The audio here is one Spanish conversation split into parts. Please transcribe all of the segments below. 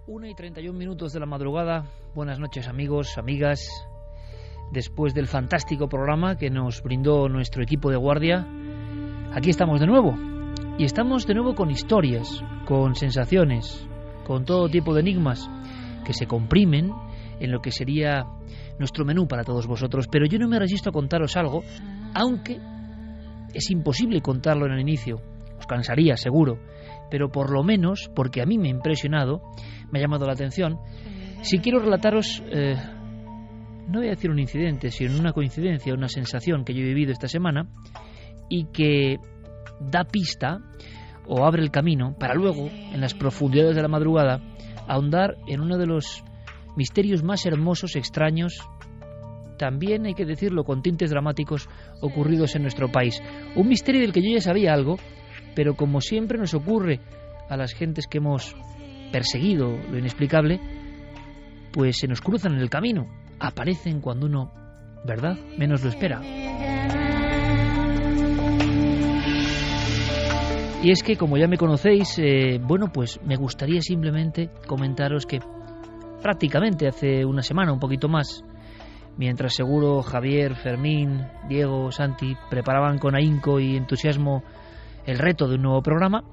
1:31 de la madrugada. Buenas noches, amigos, amigas. Después del fantástico programa que nos brindó nuestro equipo de guardia, aquí estamos de nuevo. Y estamos de nuevo con historias, con sensaciones, con todo tipo de enigmas que se comprimen en lo que sería nuestro menú para todos vosotros. Pero yo no me resisto a contaros algo, aunque es imposible contarlo en el inicio. Os cansaría, seguro. Pero por lo menos, porque a mí me ha impresionado, me ha llamado la atención, si quiero relataros, no voy a decir un incidente, sino una coincidencia, una sensación que yo he vivido esta semana y que da pista o abre el camino para luego, en las profundidades de la madrugada, ahondar en uno de los misterios más hermosos, extraños, también hay que decirlo con tintes dramáticos, ocurridos en nuestro país. Un misterio del que yo ya sabía algo, pero como siempre nos ocurre a las gentes que hemos perseguido lo inexplicable, pues se nos cruzan en el camino, aparecen cuando uno, ¿verdad?, menos lo espera. Y es que, como ya me conocéis, pues me gustaría simplemente comentaros que prácticamente hace una semana, un poquito más, mientras seguro Javier, Fermín, Diego, Santi preparaban con ahínco y entusiasmo el reto de un nuevo programa,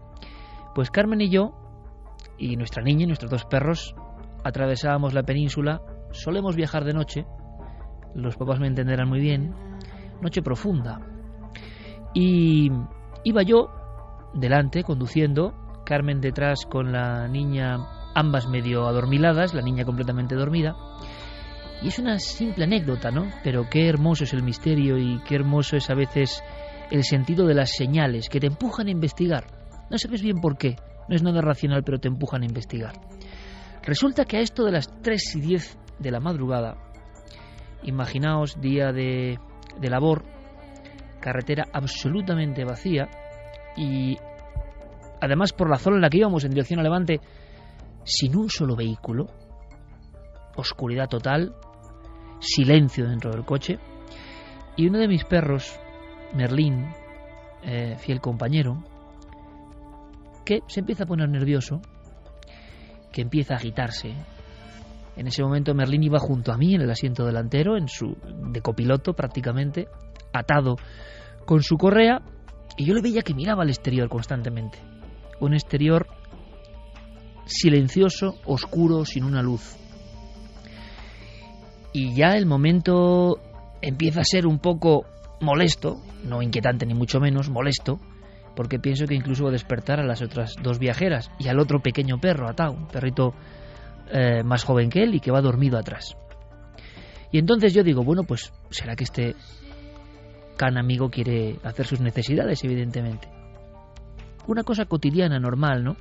pues Carmen y yo, y nuestra niña y nuestros dos perros, atravesábamos la península. Solemos viajar de noche, los papás me entenderán muy bien, noche profunda. Y iba yo delante, conduciendo, Carmen detrás con la niña, ambas medio adormiladas, la niña completamente dormida. Y es una simple anécdota, ¿no? Pero qué hermoso es el misterio y qué hermoso es a veces el sentido de las señales que te empujan a investigar. No sabes bien por qué, no es nada racional, pero te empujan a investigar. Resulta que a esto de las 3:10 de la madrugada, imaginaos día de labor, carretera absolutamente vacía y además por la zona en la que íbamos en dirección a Levante, sin un solo vehículo, oscuridad total, silencio dentro del coche, y uno de mis perros, Merlín, fiel compañero, que se empieza a poner nervioso, que empieza a agitarse. En ese momento Merlín iba junto a mí en el asiento delantero, de copiloto prácticamente, atado con su correa, y yo le veía que miraba al exterior constantemente. Un exterior silencioso, oscuro, sin una luz. Y ya el momento empieza a ser un poco molesto, no inquietante ni mucho menos, molesto, porque pienso que incluso va a despertar a las otras dos viajeras y al otro pequeño perro atado, un perrito más joven que él y que va dormido atrás. Y entonces yo digo, bueno, pues será que este can amigo quiere hacer sus necesidades, evidentemente. Una cosa cotidiana, normal, ¿no?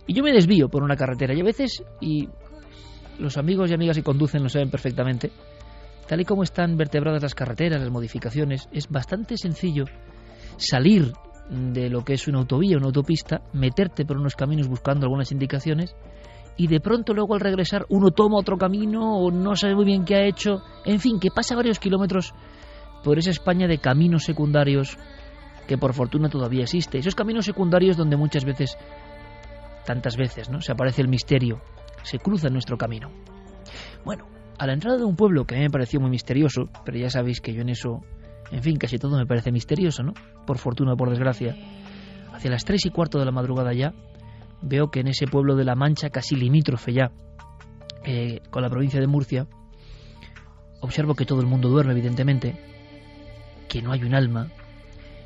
Y yo me desvío por una carretera y a veces, y los amigos y amigas que conducen lo saben perfectamente, tal y como están vertebradas las carreteras, las modificaciones, es bastante sencillo salir de lo que es una autovía, una autopista, meterte por unos caminos buscando algunas indicaciones y de pronto luego al regresar uno toma otro camino o no sabe muy bien qué ha hecho, en fin, que pasa varios kilómetros por esa España de caminos secundarios que por fortuna todavía existe. Esos caminos secundarios donde muchas veces, tantas veces, ¿no?, se aparece el misterio, se cruza en nuestro camino. Bueno, a la entrada de un pueblo que a mí me pareció muy misterioso, pero ya sabéis que yo en eso, en fin, casi todo me parece misterioso, ¿no?, por fortuna o por desgracia. Hacia las 3:15 de la madrugada ya, veo que en ese pueblo de La Mancha, casi limítrofe ya con la provincia de Murcia, observo que todo el mundo duerme, evidentemente, que no hay un alma,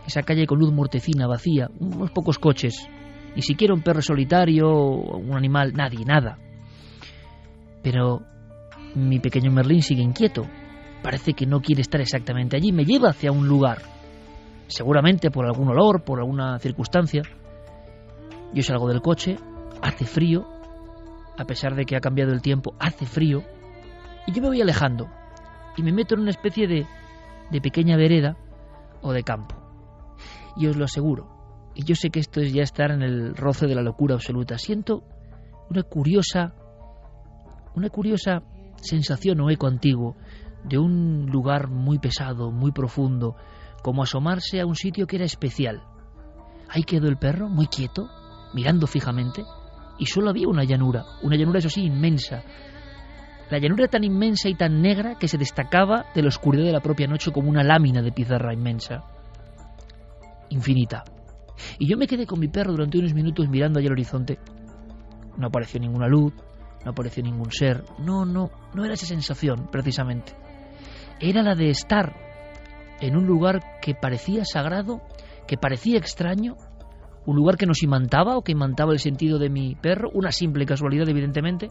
esa calle con luz mortecina, vacía, unos pocos coches, ni siquiera un perro solitario o un animal, nadie, nada. Pero mi pequeño Merlín sigue inquieto, parece que no quiere estar exactamente allí, me lleva hacia un lugar, seguramente por algún olor, por alguna circunstancia. Yo salgo del coche, hace frío, a pesar de que ha cambiado el tiempo, hace frío, y yo me voy alejando y me meto en una especie de pequeña vereda o de campo. Y os lo aseguro, y yo sé que esto es ya estar en el roce de la locura absoluta, siento una curiosa sensación o eco antiguo de un lugar muy pesado, muy profundo, como asomarse a un sitio que era especial. Ahí quedó el perro, muy quieto, mirando fijamente, y solo había una llanura eso sí inmensa. La llanura tan inmensa y tan negra que se destacaba de la oscuridad de la propia noche como una lámina de pizarra inmensa, infinita. Y yo me quedé con mi perro durante unos minutos mirando allá al horizonte. No apareció ninguna luz, no apareció ningún ser. No era esa sensación, precisamente. Era la de estar en un lugar que parecía sagrado, que parecía extraño, un lugar que nos imantaba o que imantaba el sentido de mi perro, una simple casualidad, evidentemente.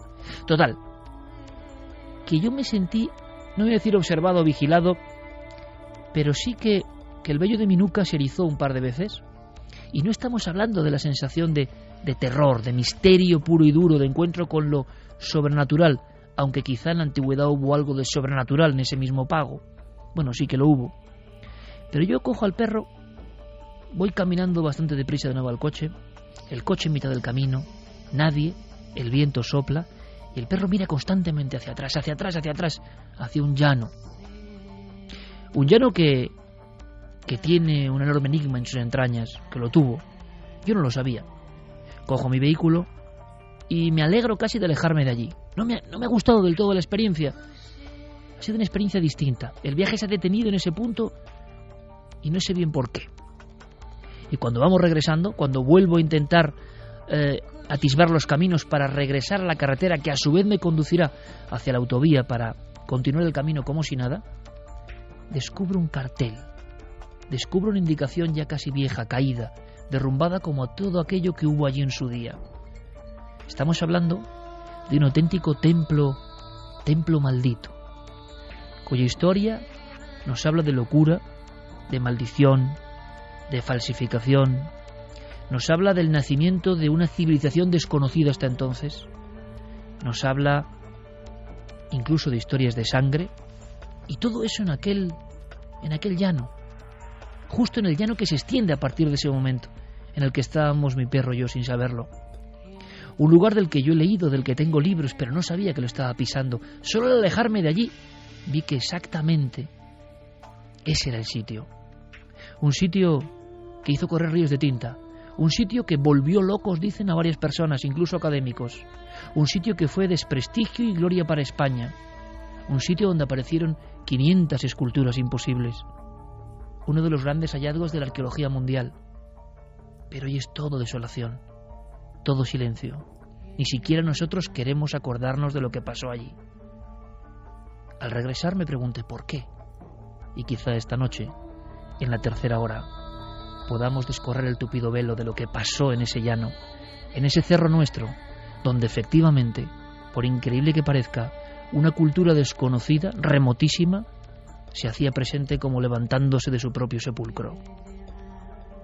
Total, que yo me sentí, no voy a decir observado o vigilado, pero sí que el vello de mi nuca se erizó un par de veces. Y no estamos hablando de la sensación de terror, de misterio puro y duro, de encuentro con lo sobrenatural, aunque quizá en la antigüedad hubo algo de sobrenatural en ese mismo pago. Bueno, sí que lo hubo. Pero yo cojo al perro, voy caminando bastante deprisa de nuevo al coche, el coche en mitad del camino, nadie, el viento sopla, y el perro mira constantemente hacia atrás, hacia un llano. Un llano que tiene un enorme enigma en sus entrañas, que lo tuvo. Yo no lo sabía. Cojo mi vehículo y me alegro casi de alejarme de allí. No me ha gustado del todo la experiencia. Ha sido una experiencia distinta. El viaje se ha detenido en ese punto y no sé bien por qué. Y cuando vamos regresando, cuando vuelvo a intentar atisbar los caminos para regresar a la carretera que a su vez me conducirá hacia la autovía para continuar el camino como si nada, descubro un cartel. Descubro una indicación ya casi vieja, caída, derrumbada como todo aquello que hubo allí en su día. Estamos hablando de un auténtico templo maldito, cuya historia nos habla de locura, de maldición, de falsificación. Nos habla del nacimiento de una civilización desconocida hasta entonces. Nos habla incluso de historias de sangre, y todo eso en aquel llano. Justo en el llano que se extiende a partir de ese momento en el que estábamos mi perro y yo sin saberlo. Un lugar del que yo he leído, del que tengo libros, pero no sabía que lo estaba pisando. Solo al alejarme de allí vi que exactamente ese era el sitio. Un sitio que hizo correr ríos de tinta. Un sitio que volvió locos, dicen, a varias personas, incluso académicos. Un sitio que fue desprestigio y gloria para España. Un sitio donde aparecieron 500 esculturas imposibles. Uno de los grandes hallazgos de la arqueología mundial. Pero hoy es todo desolación, todo silencio. Ni siquiera nosotros queremos acordarnos de lo que pasó allí. Al regresar me pregunté por qué. Y quizá esta noche, en la tercera hora, podamos descorrer el tupido velo de lo que pasó en ese llano, en ese cerro nuestro, donde efectivamente, por increíble que parezca, una cultura desconocida, remotísima, se hacía presente como levantándose de su propio sepulcro.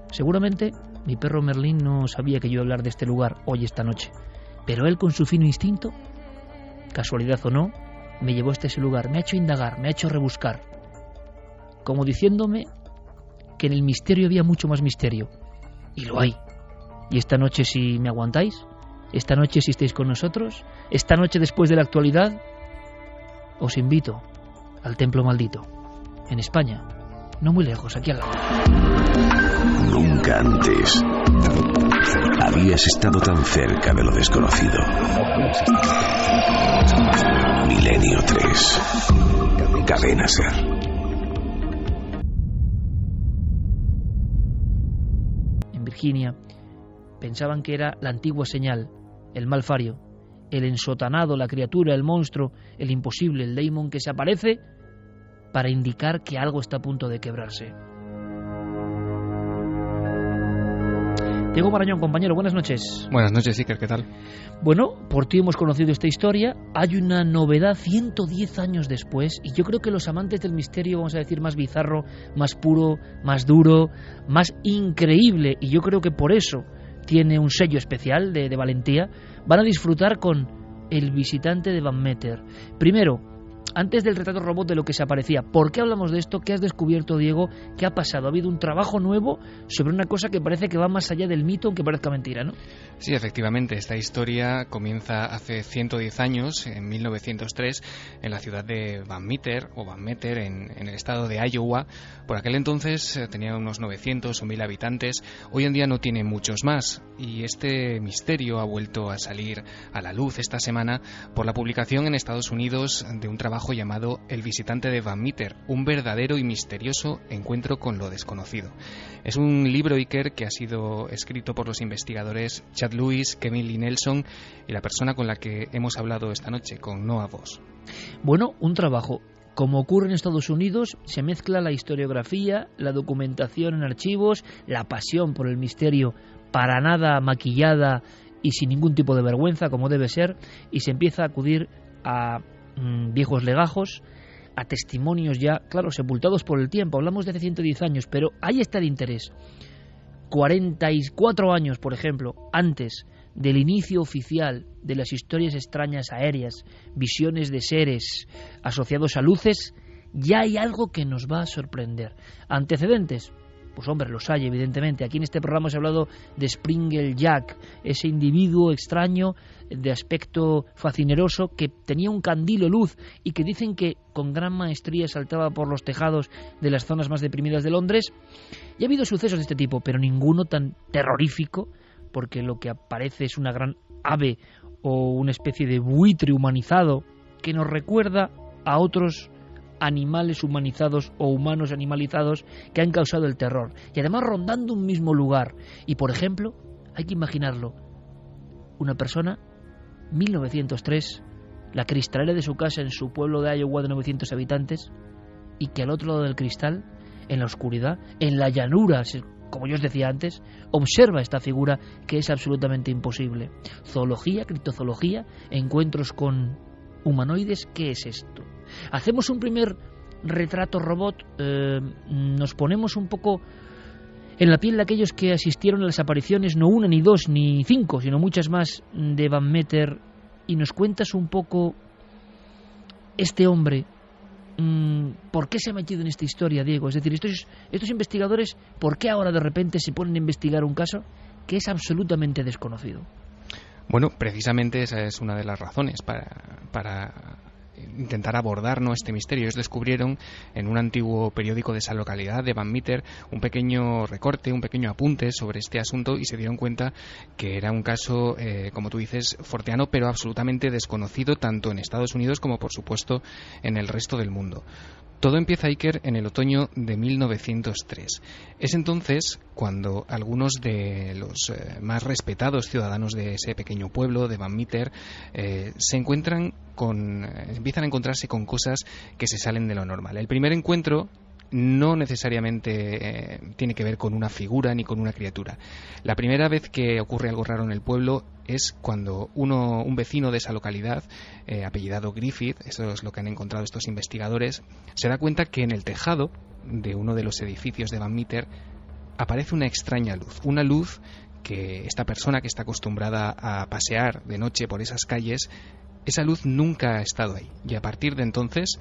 Seguramente mi perro Merlín no sabía que yo iba a hablar de este lugar hoy esta noche, pero él con su fino instinto, casualidad o no, me llevó hasta ese lugar, me ha hecho indagar, me ha hecho rebuscar, como diciéndome que en el misterio había mucho más misterio, y lo hay. Y esta noche, si me aguantáis, esta noche si estáis con nosotros, esta noche después de la actualidad, os invito al templo maldito, en España, no muy lejos, aquí al lado. Nunca antes habías estado tan cerca de lo desconocido. Milenio 3. Cadena SER. En Virginia pensaban que era la antigua señal, el malfario, el ensotanado, la criatura, el monstruo, el imposible, el daemon que se aparece para indicar que algo está a punto de quebrarse. Diego Marañón, compañero, buenas noches. Buenas noches, Iker, ¿qué tal? Bueno, por ti hemos conocido esta historia. Hay una novedad 110 años después, y yo creo que los amantes del misterio, vamos a decir, más bizarro, más puro, más duro, más increíble, y yo creo que por eso tiene un sello especial de valentía, van a disfrutar con El visitante de Van Meter. Primero, antes del retrato robot de lo que se aparecía. ¿Por qué hablamos de esto? ¿Qué has descubierto, Diego? ¿Qué ha pasado? Ha habido un trabajo nuevo sobre una cosa que parece que va más allá del mito, aunque parezca mentira, ¿no? Sí, efectivamente. Esta historia comienza hace 110 años, en 1903, en la ciudad de Van Meter, en el estado de Iowa. Por aquel entonces tenía unos 900 o 1000 habitantes. Hoy en día no tiene muchos más. Y este misterio ha vuelto a salir a la luz esta semana por la publicación en Estados Unidos de un trabajo llamado El visitante de Van Meter, un verdadero y misterioso encuentro con lo desconocido. Es un libro, Iker, que ha sido escrito por los investigadores Chad Lewis, Kevin Lee Nelson y la persona con la que hemos hablado esta noche, con Noah Voss. Bueno, un trabajo. Como ocurre en Estados Unidos, se mezcla la historiografía, la documentación en archivos, la pasión por el misterio para nada maquillada y sin ningún tipo de vergüenza, como debe ser, y se empieza a acudir a viejos legajos, a testimonios ya, claro, sepultados por el tiempo. Hablamos de hace 110 años, pero ahí está el interés. 44 años, por ejemplo, antes del inicio oficial de las historias extrañas aéreas, visiones de seres asociados a luces, ya hay algo que nos va a sorprender. ¿Antecedentes? Pues hombre, los hay, evidentemente. Aquí en este programa se ha hablado de Springer Jack, ese individuo extraño de aspecto fascineroso que tenía un candil o luz y que dicen que con gran maestría saltaba por los tejados de las zonas más deprimidas de Londres. Y ha habido sucesos de este tipo, pero ninguno tan terrorífico, porque lo que aparece es una gran ave o una especie de buitre humanizado que nos recuerda a otros animales humanizados o humanos animalizados que han causado el terror, y además rondando un mismo lugar. Y por ejemplo, hay que imaginarlo, una persona, 1903, la cristalera de su casa en su pueblo de Iowa de 900 habitantes, y que al otro lado del cristal, en la oscuridad, en la llanura, como yo os decía antes, observa esta figura que es absolutamente imposible. Zoología, criptozoología, encuentros con humanoides, ¿qué es esto? Hacemos un primer retrato robot, nos ponemos un poco en la piel de aquellos que asistieron a las apariciones, no una, ni dos, ni cinco, sino muchas más, de Van Meter, y nos cuentas un poco este hombre, ¿por qué se ha metido en esta historia, Diego? Es decir, estos investigadores, ¿por qué ahora de repente se ponen a investigar un caso que es absolutamente desconocido? Bueno, precisamente esa es una de las razones para intentar abordar, ¿no?, este misterio. Ellos descubrieron en un antiguo periódico de esa localidad de Van Meter un pequeño recorte, un pequeño apunte sobre este asunto, y se dieron cuenta que era un caso, como tú dices, forteano, pero absolutamente desconocido tanto en Estados Unidos como, por supuesto, en el resto del mundo. Todo empieza, Iker, en el otoño de 1903. Es entonces cuando algunos de los más respetados ciudadanos de ese pequeño pueblo de Van Meter empiezan a encontrarse con cosas que se salen de lo normal. El primer encuentro no necesariamente tiene que ver con una figura ni con una criatura. La primera vez que ocurre algo raro en el pueblo es cuando un vecino de esa localidad, apellidado Griffith, eso es lo que han encontrado estos investigadores, se da cuenta que en el tejado de uno de los edificios de Van Meter aparece una extraña luz, una luz que esta persona que está acostumbrada a pasear de noche por esas calles, esa luz nunca ha estado ahí, y a partir de entonces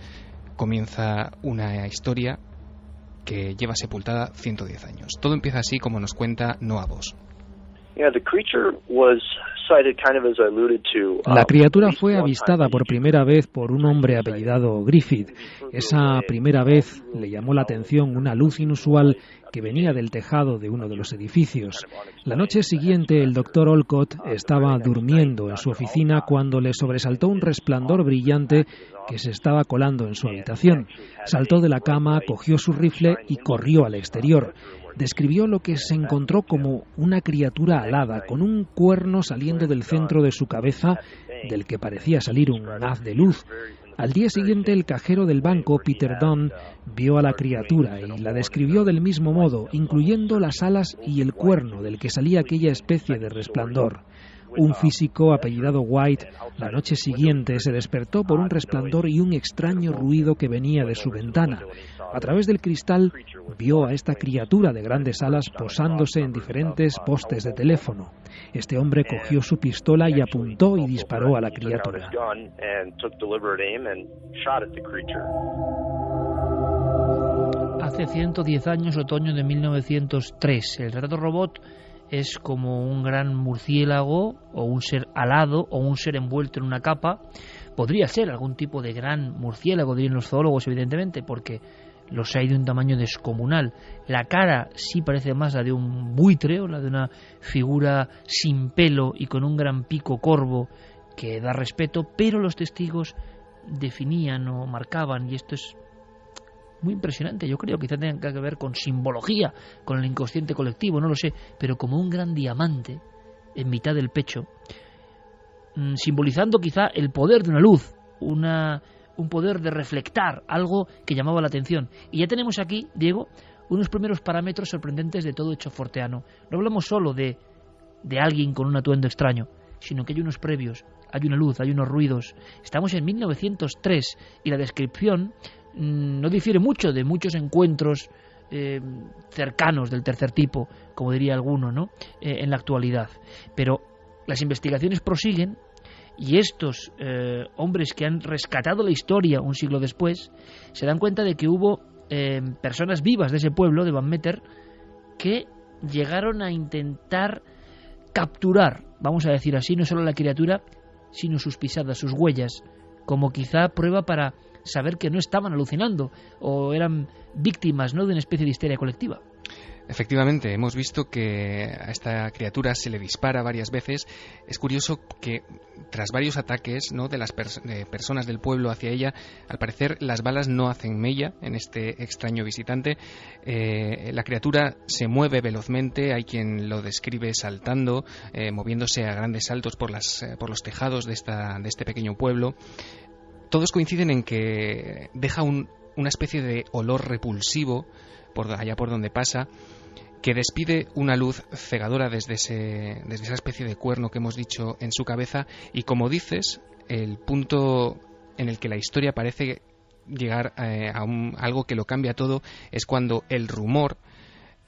comienza una historia que lleva sepultada 110 años. Todo empieza así, como nos cuenta Noah Voss. La criatura fue avistada por primera vez por un hombre apellidado Griffith. Esa primera vez le llamó la atención una luz inusual que venía del tejado de uno de los edificios. La noche siguiente, el doctor Olcott estaba durmiendo en su oficina cuando le sobresaltó un resplandor brillante que se estaba colando en su habitación. Saltó de la cama, cogió su rifle y corrió al exterior. Describió lo que se encontró como una criatura alada, con un cuerno saliendo del centro de su cabeza, del que parecía salir un haz de luz. Al día siguiente, el cajero del banco, Peter Dunn, vio a la criatura y la describió del mismo modo, incluyendo las alas y el cuerno del que salía aquella especie de resplandor. Un físico apellidado White, la noche siguiente se despertó por un resplandor y un extraño ruido que venía de su ventana. A través del cristal vio a esta criatura de grandes alas posándose en diferentes postes de teléfono. Este hombre cogió su pistola y apuntó y disparó a la criatura. Hace 110 años, otoño de 1903, el retrato robot es como un gran murciélago o un ser alado o un ser envuelto en una capa. Podría ser algún tipo de gran murciélago, dirían los zoólogos, evidentemente, porque los hay de un tamaño descomunal. La cara sí parece más la de un buitre o la de una figura sin pelo y con un gran pico corvo que da respeto, pero los testigos definían o marcaban, y esto es muy impresionante, yo creo, quizá tenga que ver con simbología, con el inconsciente colectivo, no lo sé, pero como un gran diamante en mitad del pecho, simbolizando quizá el poder de una luz, un poder de reflectar, algo que llamaba la atención. Y ya tenemos aquí, Diego, unos primeros parámetros sorprendentes de todo hecho forteano. No hablamos solo de alguien con un atuendo extraño, sino que hay unos previos, hay una luz, hay unos ruidos. Estamos en 1903 y la descripción no difiere mucho de muchos encuentros cercanos del tercer tipo, como diría alguno, ¿no? En la actualidad. Pero las investigaciones prosiguen y estos hombres que han rescatado la historia un siglo después se dan cuenta de que hubo personas vivas de ese pueblo, de Van Meter, que llegaron a intentar capturar, vamos a decir así, no solo la criatura, sino sus pisadas, sus huellas, como quizá prueba para saber que no estaban alucinando o eran víctimas, ¿no?, de una especie de histeria colectiva. Efectivamente, hemos visto que a esta criatura se le dispara varias veces. Es curioso que tras varios ataques, ¿no?, de las personas del pueblo hacia ella, al parecer las balas no hacen mella en este extraño visitante. La criatura se mueve velozmente, hay quien lo describe saltando, moviéndose a grandes saltos por los tejados de este pequeño pueblo. Todos coinciden en que deja una especie de olor repulsivo por allá por donde pasa, que despide una luz cegadora desde esa especie de cuerno que hemos dicho en su cabeza, y como dices, el punto en el que la historia parece llegar a algo que lo cambia todo es cuando el rumor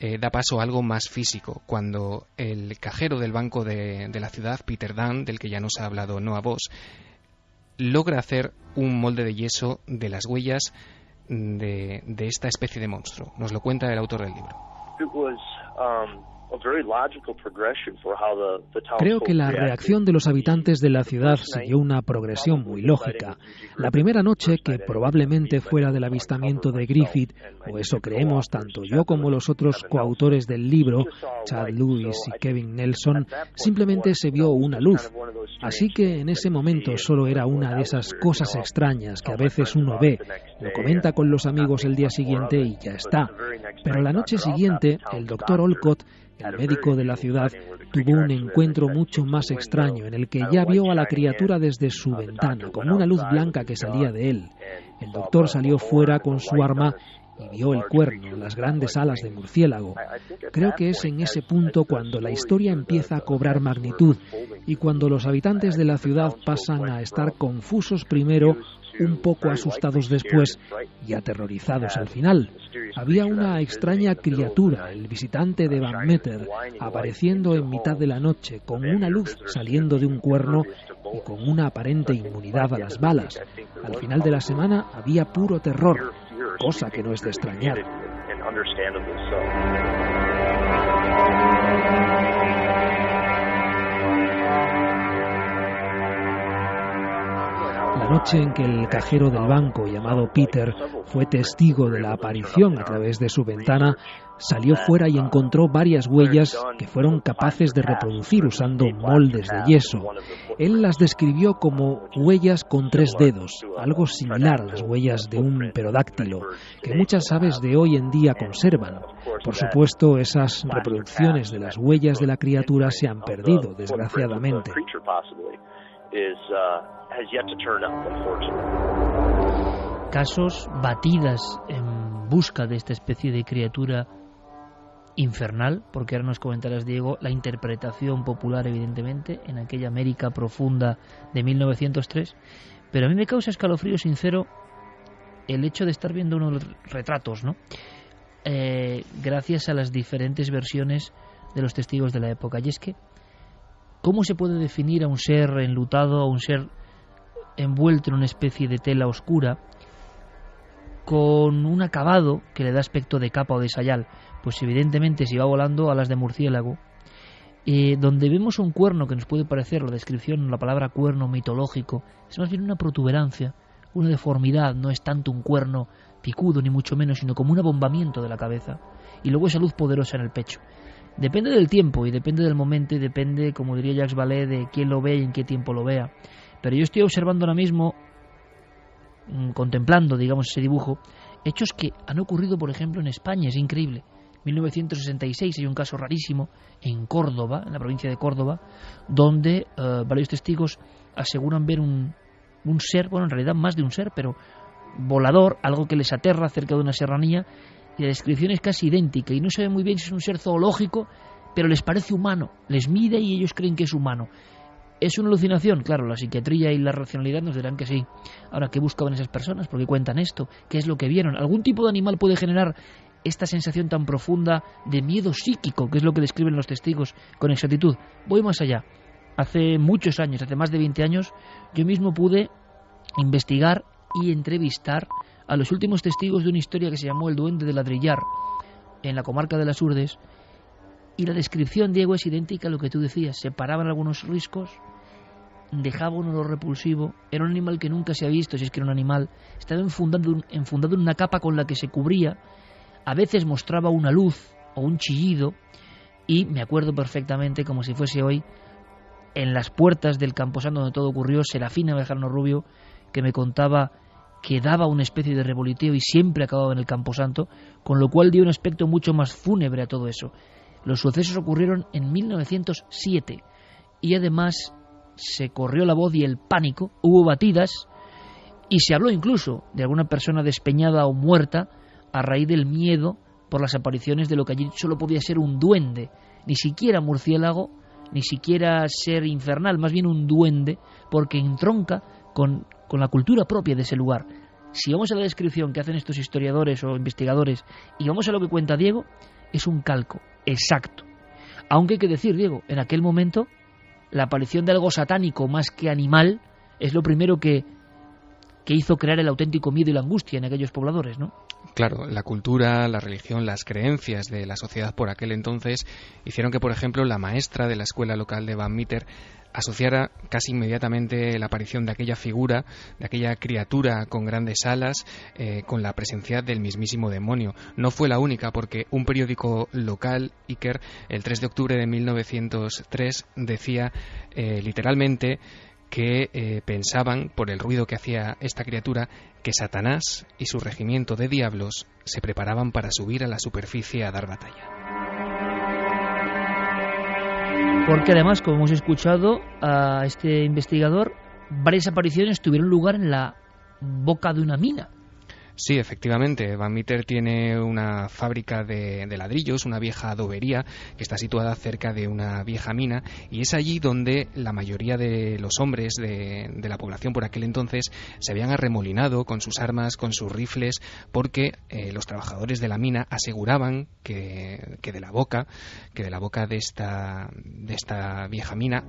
da paso a algo más físico, cuando el cajero del banco de la ciudad, Peter Dunn, del que ya nos ha hablado Noah Voss, logra hacer un molde de yeso de las huellas de esta especie de monstruo. Nos lo cuenta el autor del libro. Creo que la reacción de los habitantes de la ciudad siguió una progresión muy lógica. La primera noche, que probablemente fuera del avistamiento de Griffith, o eso creemos tanto yo como los otros coautores del libro, Chad Lewis y Kevin Nelson, simplemente se vio una luz. Así que en ese momento solo era una de esas cosas extrañas que a veces uno ve, lo comenta con los amigos el día siguiente y ya está. Pero la noche siguiente, el doctor Olcott, el médico de la ciudad, tuvo un encuentro mucho más extraño en el que ya vio a la criatura desde su ventana, con una luz blanca que salía de él. El doctor salió fuera con su arma y vio el cuerno, las grandes alas de murciélago. Creo que es en ese punto cuando la historia empieza a cobrar magnitud y cuando los habitantes de la ciudad pasan a estar confusos primero, un poco asustados después y aterrorizados al final. Había una extraña criatura, el visitante de Van Meter, apareciendo en mitad de la noche, con una luz saliendo de un cuerno y con una aparente inmunidad a las balas. Al final de la semana había puro terror, cosa que no es de extrañar. La noche en que el cajero del banco, llamado Peter, fue testigo de la aparición a través de su ventana, salió fuera y encontró varias huellas que fueron capaces de reproducir usando moldes de yeso. Él las describió como huellas con 3 dedos, algo similar a las huellas de un pterodáctilo, que muchas aves de hoy en día conservan. Por supuesto, esas reproducciones de las huellas de la criatura se han perdido, desgraciadamente. Casos, batidas en busca de esta especie de criatura infernal, porque ahora nos comentarás, Diego, la interpretación popular, evidentemente, en aquella América profunda de 1903, pero a mí me causa escalofrío sincero el hecho de estar viendo uno de los retratos, ¿no? Gracias a las diferentes versiones de los testigos de la época. Y es que, ¿cómo se puede definir a un ser enlutado, a un ser envuelto en una especie de tela oscura, con un acabado que le da aspecto de capa o de sayal? Pues evidentemente si va volando, alas de murciélago, donde vemos un cuerno que nos puede parecer, la descripción, la palabra cuerno mitológico, es más bien una protuberancia, una deformidad, no es tanto un cuerno picudo ni mucho menos, sino como un abombamiento de la cabeza, y luego esa luz poderosa en el pecho. Depende del tiempo y depende del momento y depende, como diría Jacques Vallée, de quién lo ve y en qué tiempo lo vea. Pero yo estoy observando ahora mismo, contemplando, digamos, ese dibujo, hechos que han ocurrido, por ejemplo, en España. Es increíble. 1966 hay un caso rarísimo en Córdoba, en la provincia de Córdoba, donde varios testigos aseguran ver un ser, bueno, en realidad más de un ser, pero volador, algo que les aterra cerca de una serranía, y la descripción es casi idéntica, y no se ve muy bien si es un ser zoológico, pero les parece humano, les mide y ellos creen que es humano. ¿Es una alucinación? Claro, la psiquiatría y la racionalidad nos dirán que sí. Ahora, ¿qué buscaban esas personas? ¿Por qué cuentan esto? ¿Qué es lo que vieron? ¿Algún tipo de animal puede generar esta sensación tan profunda de miedo psíquico, que es lo que describen los testigos con exactitud? Voy más allá. Hace muchos años, hace más de 20 años, yo mismo pude investigar y entrevistar a los últimos testigos de una historia que se llamó El Duende de Ladrillar, en la comarca de las Urdes, y la descripción, Diego, es idéntica a lo que tú decías. Se paraban algunos riscos, dejaba un olor repulsivo, era un animal que nunca se ha visto, si es que era un animal, estaba enfundado en una capa con la que se cubría, a veces mostraba una luz o un chillido, y me acuerdo perfectamente, como si fuese hoy, en las puertas del Camposanto donde todo ocurrió, Serafina Bejarano Rubio, que me contaba que daba una especie de revoloteo y siempre acababa en el Camposanto, con lo cual dio un aspecto mucho más fúnebre a todo eso. Los sucesos ocurrieron en 1907 y además se corrió la voz y el pánico, hubo batidas y se habló incluso de alguna persona despeñada o muerta a raíz del miedo por las apariciones de lo que allí solo podía ser un duende, ni siquiera murciélago, ni siquiera ser infernal, más bien un duende, porque entronca con la cultura propia de ese lugar. Si vamos a la descripción que hacen estos historiadores o investigadores y vamos a lo que cuenta Diego, es un calco exacto. Aunque hay que decir, Diego, en aquel momento la aparición de algo satánico más que animal es lo primero que hizo crear el auténtico miedo y la angustia en aquellos pobladores, ¿no? Claro, la cultura, la religión, las creencias de la sociedad por aquel entonces hicieron que, por ejemplo, la maestra de la escuela local de Van Meter asociara casi inmediatamente la aparición de aquella figura, de aquella criatura con grandes alas, con la presencia del mismísimo demonio. No fue la única, porque un periódico local, Iker, el 3 de octubre de 1903, decía literalmente que pensaban, por el ruido que hacía esta criatura, que Satanás y su regimiento de diablos se preparaban para subir a la superficie a dar batalla. Porque además, como hemos escuchado a este investigador, varias apariciones tuvieron lugar en la boca de una mina. Sí, efectivamente. Van Meter tiene una fábrica de ladrillos, una vieja adobería que está situada cerca de una vieja mina, y es allí donde la mayoría de los hombres de la población por aquel entonces se habían arremolinado con sus armas, con sus rifles, porque los trabajadores de la mina aseguraban que de la boca de esta vieja mina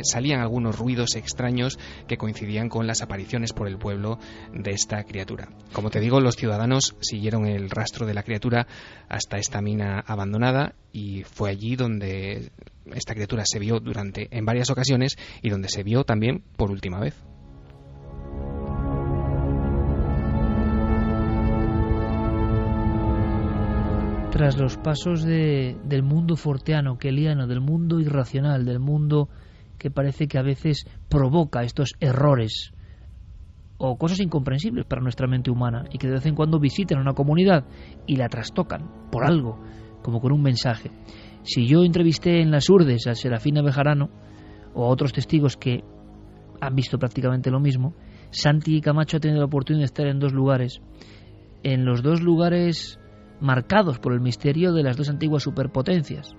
salían algunos ruidos extraños que coincidían con las apariciones por el pueblo de esta criatura. Como te digo, los ciudadanos siguieron el rastro de la criatura hasta esta mina abandonada, y fue allí donde esta criatura se vio en varias ocasiones y donde se vio también por última vez. Tras los pasos del mundo forteano, keliano, del mundo irracional, del mundo que parece que a veces provoca estos errores o cosas incomprensibles para nuestra mente humana, y que de vez en cuando visitan a una comunidad y la trastocan por algo, como con un mensaje. Si yo entrevisté en las Urdes a Serafina Bejarano o a otros testigos que han visto prácticamente lo mismo, Santi Camacho ha tenido la oportunidad de estar en dos lugares. En los dos lugares marcados por el misterio de las dos antiguas superpotencias,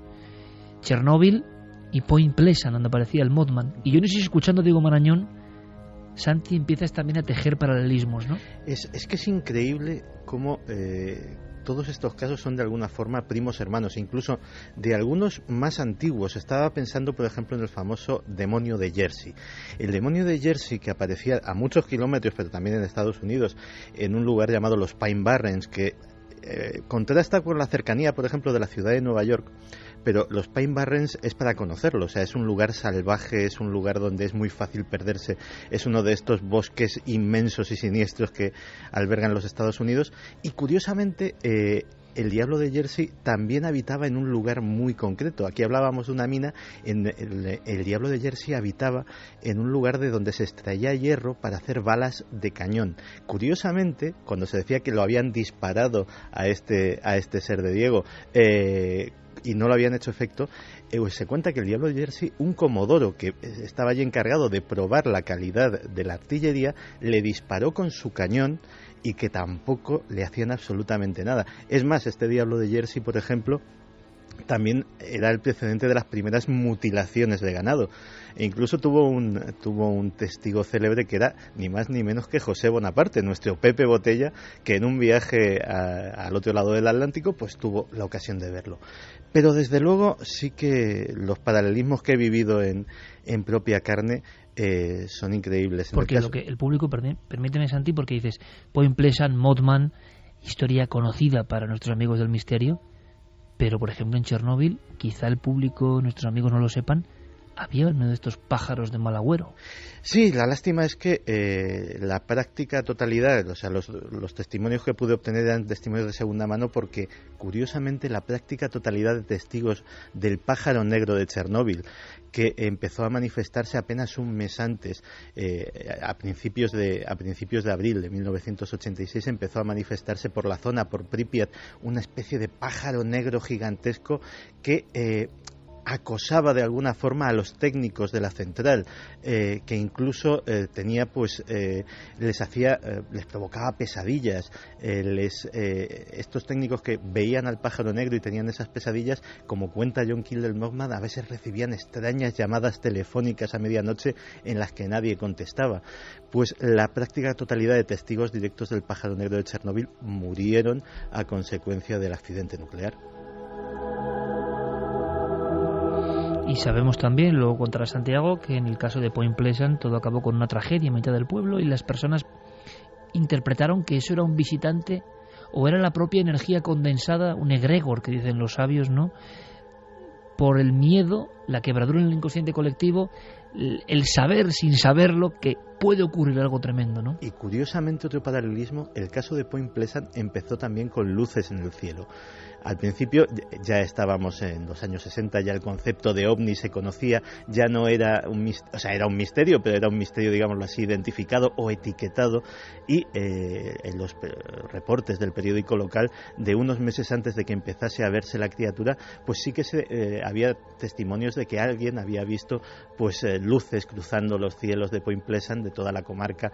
Chernóbil y Point Pleasant, donde aparecía el Mothman. Y yo no sé si escuchando a Diego Marañón, Santi, empiezas también a tejer paralelismos, ¿no? Es que es increíble cómo todos estos casos son de alguna forma primos hermanos, incluso de algunos más antiguos. Estaba pensando, por ejemplo, en el famoso demonio de Jersey. El demonio de Jersey, que aparecía a muchos kilómetros, pero también en Estados Unidos, en un lugar llamado los Pine Barrens, que contrasta con la cercanía, por ejemplo, de la ciudad de Nueva York. Pero los Pine Barrens es para conocerlo, o sea, es un lugar salvaje, es un lugar donde es muy fácil perderse, es uno de estos bosques inmensos y siniestros que albergan los Estados Unidos. Y curiosamente, el diablo de Jersey también habitaba en un lugar muy concreto. Aquí hablábamos de una mina, el diablo de Jersey habitaba en un lugar de donde se extraía hierro para hacer balas de cañón. Curiosamente, cuando se decía que lo habían disparado a este ser de Diego, y no lo habían hecho efecto, se cuenta que el diablo de Jersey, un comodoro que estaba allí encargado de probar la calidad de la artillería, le disparó con su cañón y que tampoco le hacían absolutamente nada. Es más, este diablo de Jersey, por ejemplo, también era el precedente de las primeras mutilaciones de ganado. E incluso tuvo un testigo célebre que era ni más ni menos que José Bonaparte, nuestro Pepe Botella, que en un viaje al otro lado del Atlántico pues tuvo la ocasión de verlo. Pero desde luego sí que los paralelismos que he vivido en propia carne son increíbles. Porque lo que el público, permíteme, Santi, porque dices Point Pleasant, Mothman, historia conocida para nuestros amigos del misterio. Pero, por ejemplo, en Chernóbil, quizá el público, nuestros amigos no lo sepan, había uno de estos pájaros de mal agüero. Sí, la lástima es que la práctica totalidad, o sea, los testimonios que pude obtener eran testimonios de segunda mano, porque curiosamente la práctica totalidad de testigos del pájaro negro de Chernóbil, que empezó a manifestarse apenas un mes antes, a principios de abril de 1986, empezó a manifestarse por la zona, por Pripyat, una especie de pájaro negro gigantesco que acosaba de alguna forma a los técnicos de la central, que incluso tenía les provocaba pesadillas. Estos técnicos que veían al pájaro negro y tenían esas pesadillas, como cuenta John Keel del Mothman, a veces recibían extrañas llamadas telefónicas a medianoche en las que nadie contestaba. Pues la práctica totalidad de testigos directos del pájaro negro de Chernóbil murieron a consecuencia del accidente nuclear. Y sabemos también, luego contará Santiago, que en el caso de Point Pleasant todo acabó con una tragedia en mitad del pueblo y las personas interpretaron que eso era un visitante o era la propia energía condensada, un egregor que dicen los sabios, ¿no? Por el miedo, la quebradura en el inconsciente colectivo, el saber sin saberlo que puede ocurrir algo tremendo, ¿no? Y curiosamente, otro paralelismo, el caso de Point Pleasant empezó también con luces en el cielo. Al principio ya estábamos en los años 60, ya el concepto de ovni se conocía, ya no era era un misterio, pero era un misterio, digámoslo así, identificado o etiquetado, y en los reportes del periódico local, de unos meses antes de que empezase a verse la criatura, pues sí que había testimonios de que alguien había visto luces cruzando los cielos de Point Pleasant, de toda la comarca,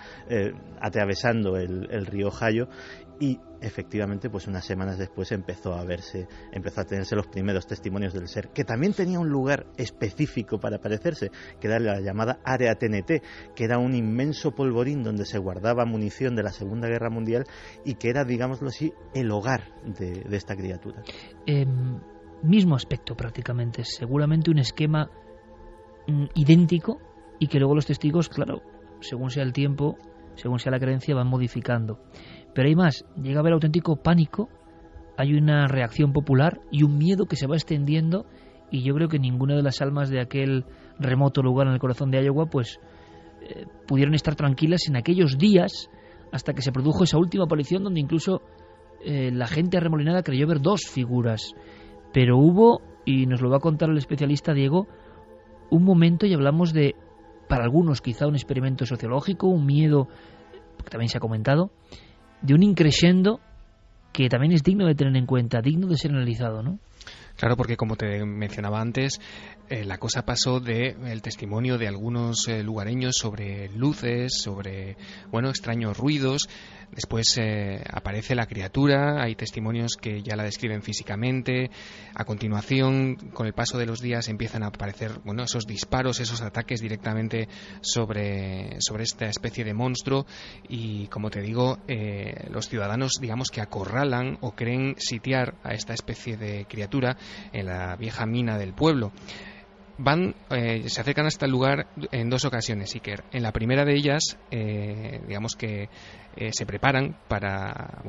atravesando el río Ohio, y efectivamente unas semanas después empezó a tenerse los primeros testimonios del ser, que también tenía un lugar específico para aparecerse, que era la llamada área TNT, que era un inmenso polvorín donde se guardaba munición de la Segunda Guerra Mundial y que era, digámoslo así, el hogar de esta criatura. Mismo aspecto prácticamente, seguramente un esquema idéntico, y que luego los testigos, claro, según sea el tiempo, según sea la creencia, van modificando. Pero hay más, llega a haber auténtico pánico, hay una reacción popular y un miedo que se va extendiendo, y yo creo que ninguna de las almas de aquel remoto lugar en el corazón de Iowa pudieron estar tranquilas en aquellos días hasta que se produjo esa última aparición donde incluso la gente arremolinada creyó ver dos figuras. Pero hubo, y nos lo va a contar el especialista Diego, un momento, y hablamos de, para algunos quizá un experimento sociológico, un miedo, que también se ha comentado, de un increscendo que también es digno de tener en cuenta, digno de ser analizado, ¿no? Claro, porque como te mencionaba antes, la cosa pasó del testimonio de algunos lugareños sobre luces, sobre, extraños ruidos. Después aparece la criatura, hay testimonios que ya la describen físicamente. A continuación, con el paso de los días, empiezan a aparecer, esos disparos, esos ataques directamente sobre esta especie de monstruo. Y, como te digo, los ciudadanos, digamos que acorralan o creen sitiar a esta especie de criatura en la vieja mina del pueblo. Se acercan hasta el lugar en 2 ocasiones, Iker. En la primera de ellas, digamos que se preparan para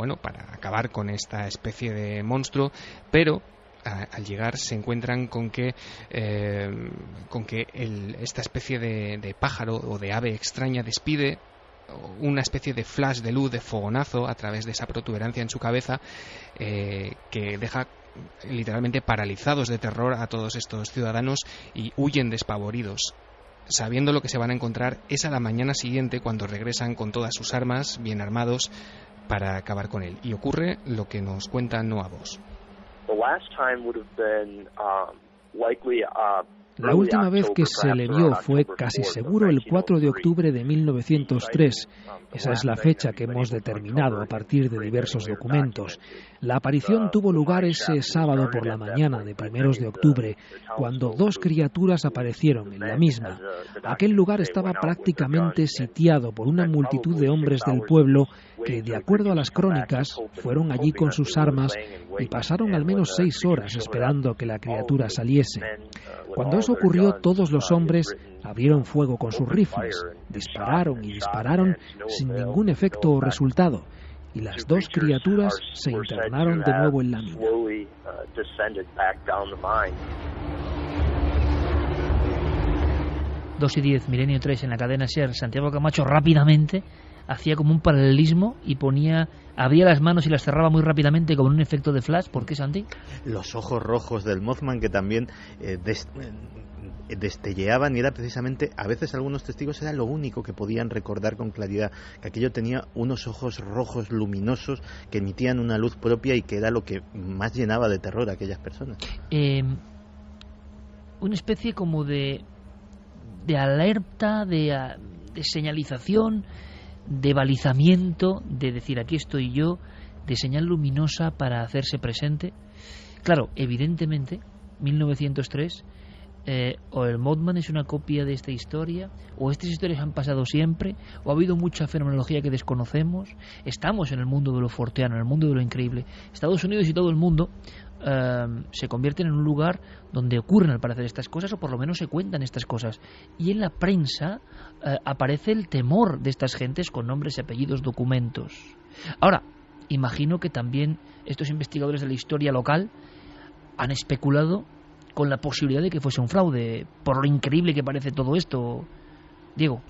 acabar con esta especie de monstruo, pero al llegar se encuentran con que esta especie de pájaro o de ave extraña despide una especie de flash de luz, de fogonazo a través de esa protuberancia en su cabeza, que deja literalmente paralizados de terror a todos estos ciudadanos y huyen despavoridos. Sabiendo lo que se van a encontrar, es a la mañana siguiente cuando regresan con todas sus armas, bien armados, para acabar con él. Y ocurre lo que nos cuenta Noah Voss. La última vez que se le vio fue casi seguro el 4 de octubre de 1903. Esa es la fecha que hemos determinado a partir de diversos documentos. La aparición tuvo lugar ese sábado por la mañana de 1 de octubre, cuando 2 criaturas aparecieron en la misma. Aquel lugar estaba prácticamente sitiado por una multitud de hombres del pueblo que, de acuerdo a las crónicas, fueron allí con sus armas y pasaron al menos 6 horas esperando que la criatura saliese. Cuando eso ocurrió, todos los hombres abrieron fuego con sus rifles, dispararon y dispararon sin ningún efecto o resultado, y las 2 criaturas se internaron de nuevo en la mina. 2:10, Milenio 3 en la cadena SER. Santiago Camacho rápidamente hacía como un paralelismo y abría las manos y las cerraba muy rápidamente como un efecto de flash. ¿Por qué, Santi? Los ojos rojos del Mothman, que también destelleaban, y era precisamente, a veces algunos testigos era lo único que podían recordar con claridad, que aquello tenía unos ojos rojos luminosos que emitían una luz propia y que era lo que más llenaba de terror a aquellas personas. Una especie como de alerta, de señalización, de balizamiento, de decir aquí estoy yo, de señal luminosa para hacerse presente. Claro, evidentemente, 1903, o el Mothman es una copia de esta historia, o estas historias han pasado siempre, o ha habido mucha fenomenología que desconocemos. Estamos en el mundo de lo forteano, en el mundo de lo increíble. Estados Unidos y todo el mundo se convierten en un lugar donde ocurren al parecer estas cosas, o por lo menos se cuentan estas cosas, y en la prensa aparece el temor de estas gentes con nombres y apellidos, documentos. Ahora, imagino que también estos investigadores de la historia local han especulado con la posibilidad de que fuese un fraude, por lo increíble que parece todo esto, Diego.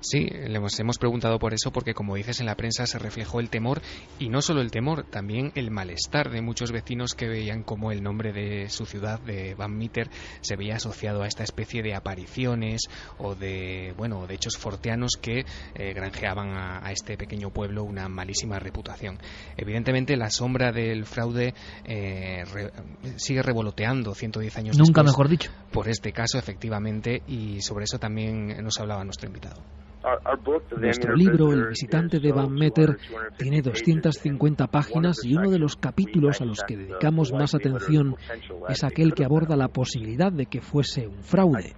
Sí, hemos preguntado por eso, porque como dices, en la prensa se reflejó el temor, y no solo el temor, también el malestar de muchos vecinos que veían cómo el nombre de su ciudad, de Van Meter, se veía asociado a esta especie de apariciones o de hechos forteanos que granjeaban a este pequeño pueblo una malísima reputación. Evidentemente la sombra del fraude sigue revoloteando 110 años después. Nunca mejor dicho. Por este caso, efectivamente, y sobre eso también nos hablaba nuestro invitado. Nuestro libro, El visitante de Van Meter, tiene 250 páginas, y uno de los capítulos a los que dedicamos más atención es aquel que aborda la posibilidad de que fuese un fraude.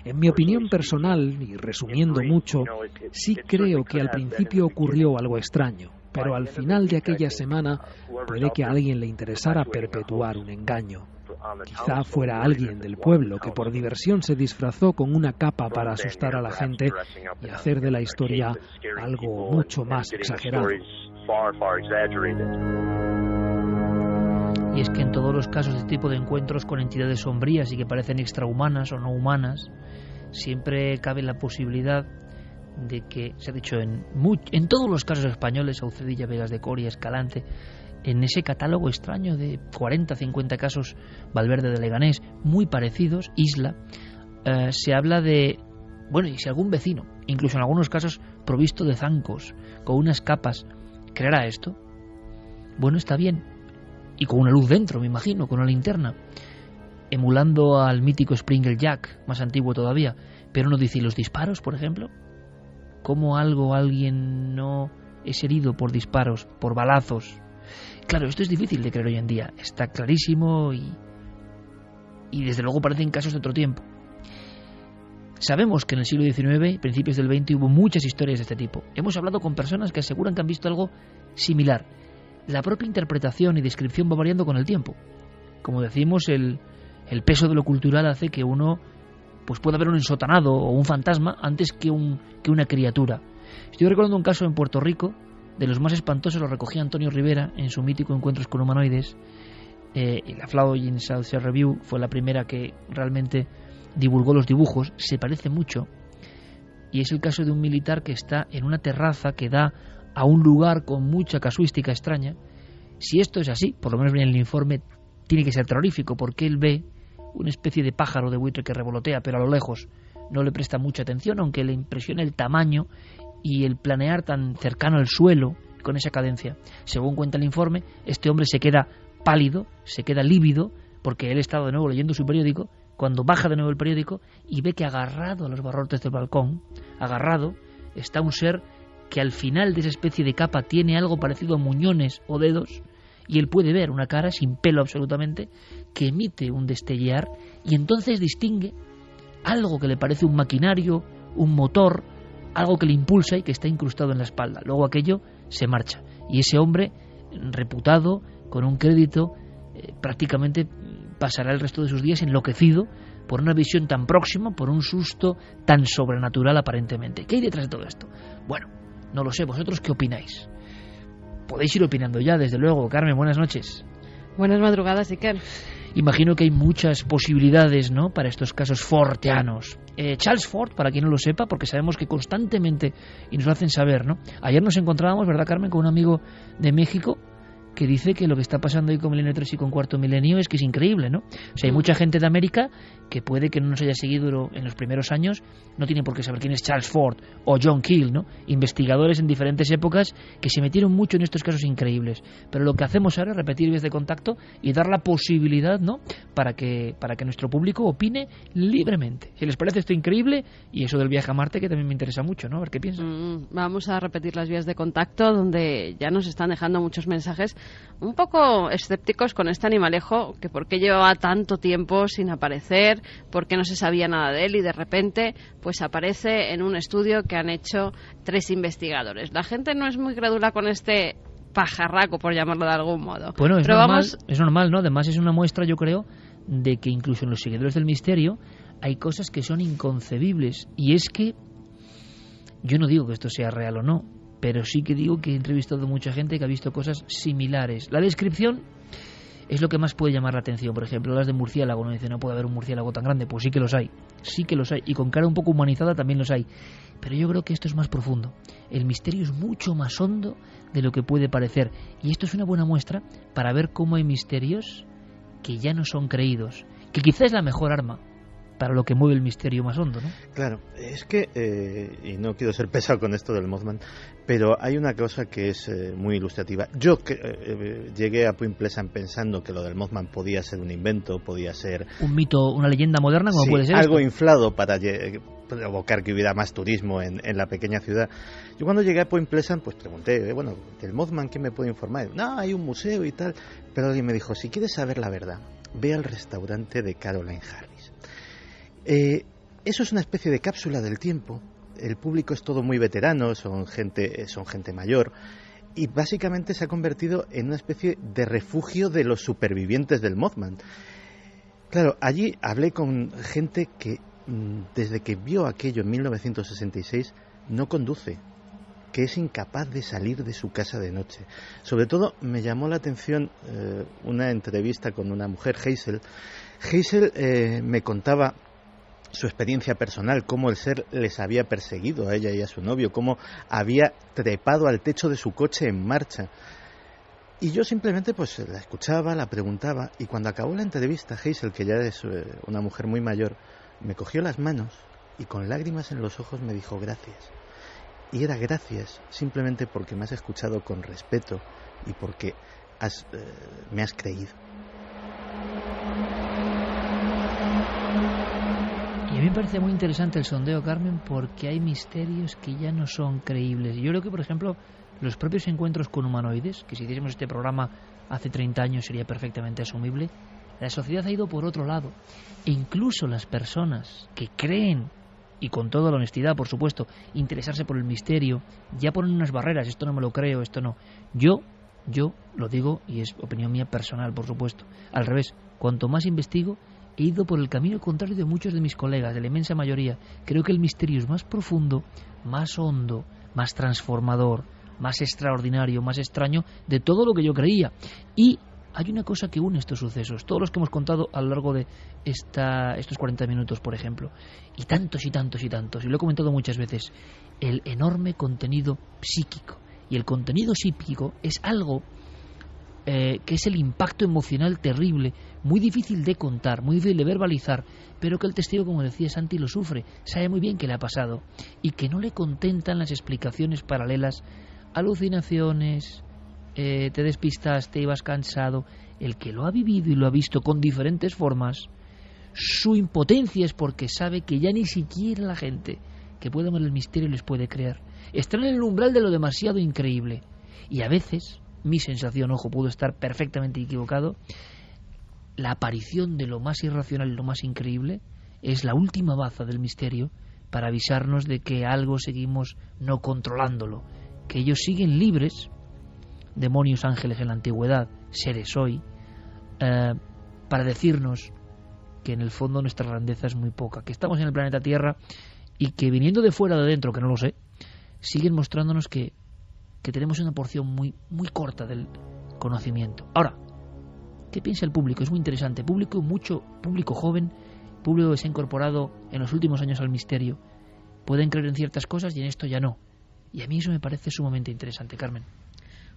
En mi opinión personal, y resumiendo mucho, sí creo que al principio ocurrió algo extraño, pero al final de aquella semana puede que a alguien le interesara perpetuar un engaño. Quizá fuera alguien del pueblo que por diversión se disfrazó con una capa para asustar a la gente y hacer de la historia algo mucho más exagerado. Y es que en todos los casos de este tipo de encuentros con entidades sombrías y que parecen extrahumanas o no humanas, siempre cabe la posibilidad de que, se ha dicho en todos los casos españoles, Saucedilla, Vegas de Coria, Escalante, en ese catálogo extraño de 40, 50 casos, Valverde de Leganés, muy parecidos, Isla, se habla de, y si algún vecino, incluso en algunos casos provisto de zancos, con unas capas, ¿creerá esto? Bueno, está bien, y con una luz dentro, me imagino, con una linterna, emulando al mítico Springer Jack, más antiguo todavía. Pero uno dice, ¿y los disparos, por ejemplo? ¿Cómo alguien no es herido por disparos, por balazos? Claro, esto es difícil de creer hoy en día, está clarísimo y desde luego parecen casos de otro tiempo. Sabemos que en el siglo XIX, principios del XX, hubo muchas historias de este tipo. Hemos hablado con personas que aseguran que han visto algo similar. La propia interpretación y descripción va variando con el tiempo. Como decimos, el peso de lo cultural hace que uno pues pueda ver un ensotanado o un fantasma antes que una criatura. Estoy recordando un caso en Puerto Rico, de los más espantosos, lo recogía Antonio Rivera en su mítico Encuentros con Humanoides. Y la Flower South Sea Review fue la primera que realmente divulgó los dibujos. Se parece mucho, y es el caso de un militar que está en una terraza que da a un lugar con mucha casuística extraña. Si esto es así, por lo menos en el informe, tiene que ser terrorífico, porque él ve una especie de pájaro de buitre que revolotea, pero a lo lejos no le presta mucha atención, aunque le impresiona el tamaño y el planear tan cercano al suelo con esa cadencia. Según cuenta el informe, este hombre se queda pálido, se queda lívido, porque él estaba de nuevo leyendo su periódico, cuando baja de nuevo el periódico y ve que agarrado a los barrotes del balcón, agarrado, está un ser que al final de esa especie de capa tiene algo parecido a muñones o dedos, y él puede ver una cara sin pelo absolutamente, que emite un destellear, y entonces distingue algo que le parece un maquinario, un motor, algo que le impulsa y que está incrustado en la espalda. Luego aquello se marcha, y ese hombre, reputado, con un crédito, prácticamente pasará el resto de sus días enloquecido por una visión tan próxima, por un susto tan sobrenatural aparentemente. ¿Qué hay detrás de todo esto? Bueno, no lo sé, ¿vosotros qué opináis? Podéis ir opinando ya, desde luego. Carmen, buenas noches. Buenas madrugadas, Iker. Imagino que hay muchas posibilidades, ¿no?, para estos casos forteanos. Charles Fort, para quien no lo sepa, porque sabemos que constantemente, y nos lo hacen saber, ¿no? Ayer nos encontrábamos, ¿verdad, Carmen?, con un amigo de México que dice que lo que está pasando hoy con Milenio 3 y con Cuarto Milenio es que es increíble, ¿no? O sea, hay mucha gente de América que puede que no nos haya seguido en los primeros años, no tiene por qué saber quién es Charles Fort o John Keel, ¿no? Investigadores en diferentes épocas que se metieron mucho en estos casos increíbles. Pero lo que hacemos ahora es repetir vías de contacto y dar la posibilidad, ¿no?, para que nuestro público opine libremente. Si les parece esto increíble, y eso del viaje a Marte, que también me interesa mucho, ¿no? A ver qué piensan. Vamos a repetir las vías de contacto, donde ya nos están dejando muchos mensajes un poco escépticos con este animalejo, que por qué llevaba tanto tiempo sin aparecer, por qué no se sabía nada de él, y de repente pues aparece en un estudio que han hecho 3 investigadores. La gente no es muy crédula con este pajarraco, por llamarlo de algún modo. Bueno, es normal, ¿no? Además es una muestra, yo creo, de que incluso en los seguidores del misterio hay cosas que son inconcebibles. Y es que yo no digo que esto sea real o no, pero sí que digo que he entrevistado a mucha gente que ha visto cosas similares. La descripción es lo que más puede llamar la atención. Por ejemplo, las de murciélago. Uno dice, no puede haber un murciélago tan grande. Pues sí que los hay. Y con cara un poco humanizada también los hay. Pero yo creo que esto es más profundo. El misterio es mucho más hondo de lo que puede parecer. Y esto es una buena muestra para ver cómo hay misterios que ya no son creídos. Que quizá es la mejor arma para lo que mueve el misterio más hondo, ¿no? Claro, es que, y no quiero ser pesado con esto del Mothman, pero hay una cosa que es muy ilustrativa. Yo llegué a Point Pleasant pensando que lo del Mothman podía ser un invento, podía ser un mito, una leyenda moderna, como puede ser algo esto, inflado para provocar que hubiera más turismo en la pequeña ciudad. Yo cuando llegué a Point Pleasant, pues pregunté, bueno, del Mothman, ¿quién me puede informar? No, hay un museo y tal, pero alguien me dijo, si quieres saber la verdad, ve al restaurante de Caroline Harris. Eso es una especie de cápsula del tiempo. El público es todo muy veterano, son gente mayor, y básicamente se ha convertido en una especie de refugio de los supervivientes del Mothman. Claro, allí hablé con gente que desde que vio aquello en 1966 no conduce, que es incapaz de salir de su casa de noche. Sobre todo me llamó la atención una entrevista con una mujer, Hazel. Hazel me contaba su experiencia personal, cómo el ser les había perseguido a ella y a su novio, cómo había trepado al techo de su coche en marcha. Y yo simplemente pues la escuchaba, la preguntaba, y cuando acabó la entrevista, Hazel, que ya es una mujer muy mayor, me cogió las manos y con lágrimas en los ojos me dijo gracias. Y era gracias simplemente porque me has escuchado con respeto y porque me has creído. mí me parece muy interesante el sondeo, Carmen, porque hay misterios que ya no son creíbles. Yo creo que, por ejemplo, los propios encuentros con humanoides, que si hiciésemos este programa hace 30 años sería perfectamente asumible, la sociedad ha ido por otro lado. E incluso las personas que creen, y con toda la honestidad, por supuesto, interesarse por el misterio, ya ponen unas barreras, esto no me lo creo, esto no. Yo lo digo, y es opinión mía personal, por supuesto, al revés, cuanto más investigo, he ido por el camino contrario de muchos de mis colegas, de la inmensa mayoría. Creo que el misterio es más profundo, más hondo, más transformador, más extraordinario, más extraño de todo lo que yo creía. Y hay una cosa que une estos sucesos, todos los que hemos contado a lo largo de estos 40 minutos, por ejemplo, y tantos y tantos y tantos, y lo he comentado muchas veces, el enorme contenido psíquico. Y el contenido psíquico es algo que es el impacto emocional terrible, muy difícil de contar, muy difícil de verbalizar, pero que el testigo, como decía Santi, lo sufre, sabe muy bien que le ha pasado, y que no le contentan las explicaciones paralelas, alucinaciones, te despistaste, ibas cansado. El que lo ha vivido y lo ha visto con diferentes formas, su impotencia es porque sabe que ya ni siquiera la gente que puede ver el misterio les puede creer. Están en el umbral de lo demasiado increíble. Y a veces, mi sensación, ojo, puedo estar perfectamente equivocado, la aparición de lo más irracional y lo más increíble es la última baza del misterio para avisarnos de que algo seguimos no controlándolo, que ellos siguen libres, demonios, ángeles en la antigüedad, seres hoy, para decirnos que en el fondo nuestra grandeza es muy poca, que estamos en el planeta Tierra y que viniendo de fuera o de dentro, que no lo sé, siguen mostrándonos que tenemos una porción muy, muy corta del conocimiento. Ahora, ¿qué piensa el público? Es muy interesante. Mucho público joven, público que se ha incorporado en los últimos años al misterio. Pueden creer en ciertas cosas y en esto ya no. Y a mí eso me parece sumamente interesante, Carmen.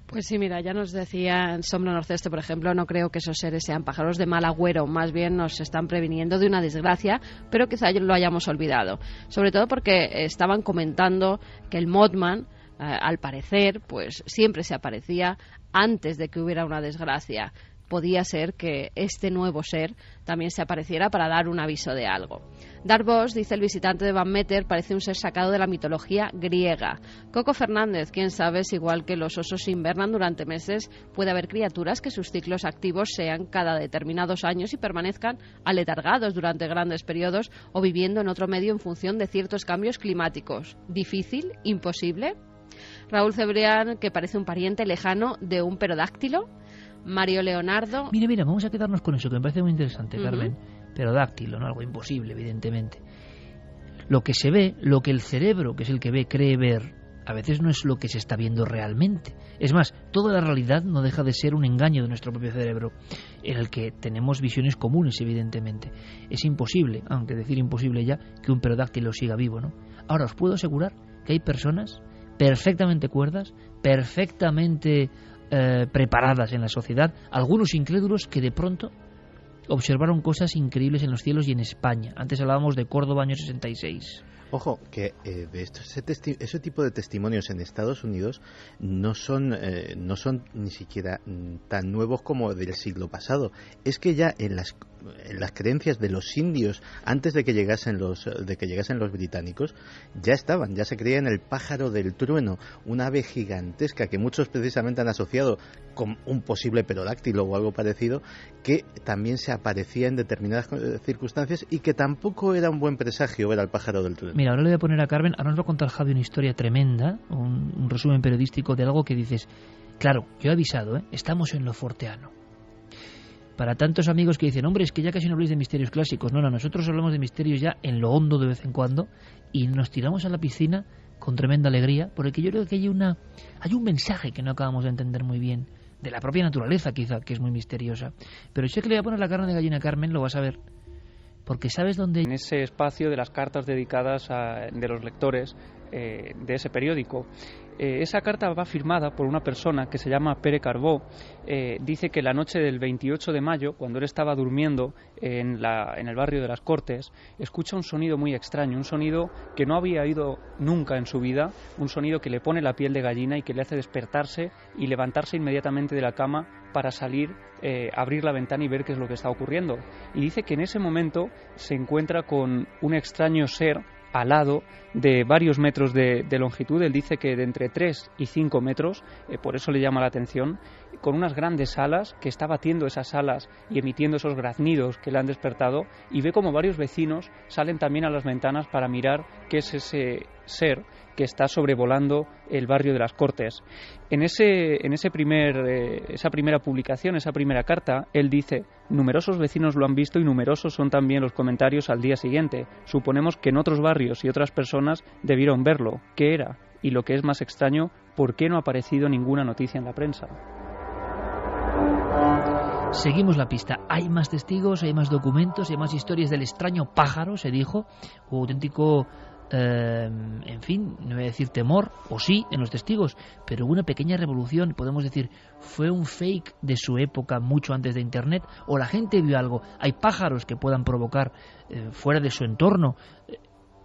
Pues sí, mira, ya nos decía en Sombra Norceste, por ejemplo, no creo que esos seres sean pájaros de mal agüero, más bien nos están previniendo de una desgracia, pero quizá lo hayamos olvidado. Sobre todo porque estaban comentando que el Mothman, al parecer, pues siempre se aparecía antes de que hubiera una desgracia. Podía ser que este nuevo ser también se apareciera para dar un aviso de algo. Darvos, dice el visitante de Van Meter, parece un ser sacado de la mitología griega. Coco Fernández, quién sabe si igual que los osos invernan durante meses, puede haber criaturas que sus ciclos activos sean cada determinados años y permanezcan aletargados durante grandes periodos o viviendo en otro medio en función de ciertos cambios climáticos. ¿Difícil? ¿Imposible? Raúl Cebrián, que parece un pariente lejano de un pterodáctilo. Mario Leonardo. Mira, vamos a quedarnos con eso, que me parece muy interesante, Carmen. Pterodáctilo, ¿no? Algo imposible, evidentemente. Lo que se ve, lo que el cerebro, que es el que ve, cree ver, a veces no es lo que se está viendo realmente. Es más, toda la realidad no deja de ser un engaño de nuestro propio cerebro, en el que tenemos visiones comunes, evidentemente. Es imposible, aunque decir imposible ya, que un pterodáctilo siga vivo, ¿no? Ahora, os puedo asegurar que hay personas perfectamente cuerdas, perfectamente preparadas en la sociedad, algunos incrédulos que de pronto observaron cosas increíbles en los cielos y en España. Antes hablábamos de Córdoba, año 66. Ojo, que de ese tipo de testimonios en Estados Unidos no son ni siquiera tan nuevos como del siglo pasado. Es que ya en las creencias de los indios, antes de que llegasen los británicos, ya se creía en el pájaro del trueno, una ave gigantesca que muchos precisamente han asociado con un posible pterodáctilo o algo parecido, que también se aparecía en determinadas circunstancias y que tampoco era un buen presagio ver al pájaro del trueno. Mira, ahora le voy a poner a Carmen, ahora nos va a contar Javi una historia tremenda, un resumen periodístico de algo que dices, claro, yo he avisado, estamos en lo forteano. Para tantos amigos que dicen, hombre, es que ya casi no habléis de misterios clásicos. No, nosotros hablamos de misterios ya en lo hondo de vez en cuando y nos tiramos a la piscina con tremenda alegría, porque yo creo que hay un mensaje que no acabamos de entender muy bien, de la propia naturaleza quizá, que es muy misteriosa. Pero sé que le voy a poner la carne de gallina a Carmen, lo vas a ver, porque sabes dónde... En ese espacio de las cartas dedicadas de los lectores de ese periódico. Esa carta va firmada por una persona que se llama Pere Carbó. Dice que la noche del 28 de mayo, cuando él estaba durmiendo en el barrio de las Cortes, escucha un sonido muy extraño, un sonido que no había oído nunca en su vida, un sonido que le pone la piel de gallina y que le hace despertarse y levantarse inmediatamente de la cama para salir, abrir la ventana y ver qué es lo que está ocurriendo. Y dice que en ese momento se encuentra con un extraño ser alado de varios metros de longitud. Él dice que de entre 3 y 5 metros, por eso le llama la atención, con unas grandes alas, que está batiendo esas alas y emitiendo esos graznidos que le han despertado, y ve como varios vecinos salen también a las ventanas para mirar qué es ese ser que está sobrevolando el barrio de las Cortes. En esa primera publicación, esa primera carta, él dice: numerosos vecinos lo han visto y numerosos son también los comentarios al día siguiente. Suponemos que en otros barrios y otras personas debieron verlo. ¿Qué era? Y lo que es más extraño, ¿por qué no ha aparecido ninguna noticia en la prensa? Seguimos la pista. Hay más testigos, hay más documentos, hay más historias del extraño pájaro, se dijo. Hubo auténtico, en fin, no voy a decir temor, o sí, en los testigos, pero hubo una pequeña revolución. Podemos decir, fue un fake de su época mucho antes de Internet, o la gente vio algo. Hay pájaros que puedan provocar fuera de su entorno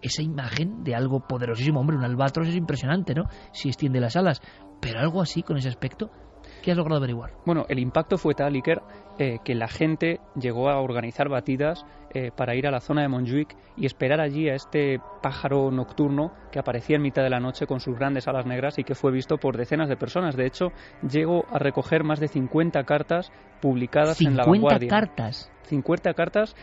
esa imagen de algo poderosísimo. Hombre, un albatros es impresionante, ¿no?, si extiende las alas, pero algo así con ese aspecto. ¿Qué has logrado averiguar? Bueno, el impacto fue tal, Iker, que la gente llegó a organizar batidas para ir a la zona de Montjuïc y esperar allí a este pájaro nocturno que aparecía en mitad de la noche con sus grandes alas negras y que fue visto por decenas de personas. De hecho, llegó a recoger más de 50 cartas publicadas en La Vanguardia. 50 cartas.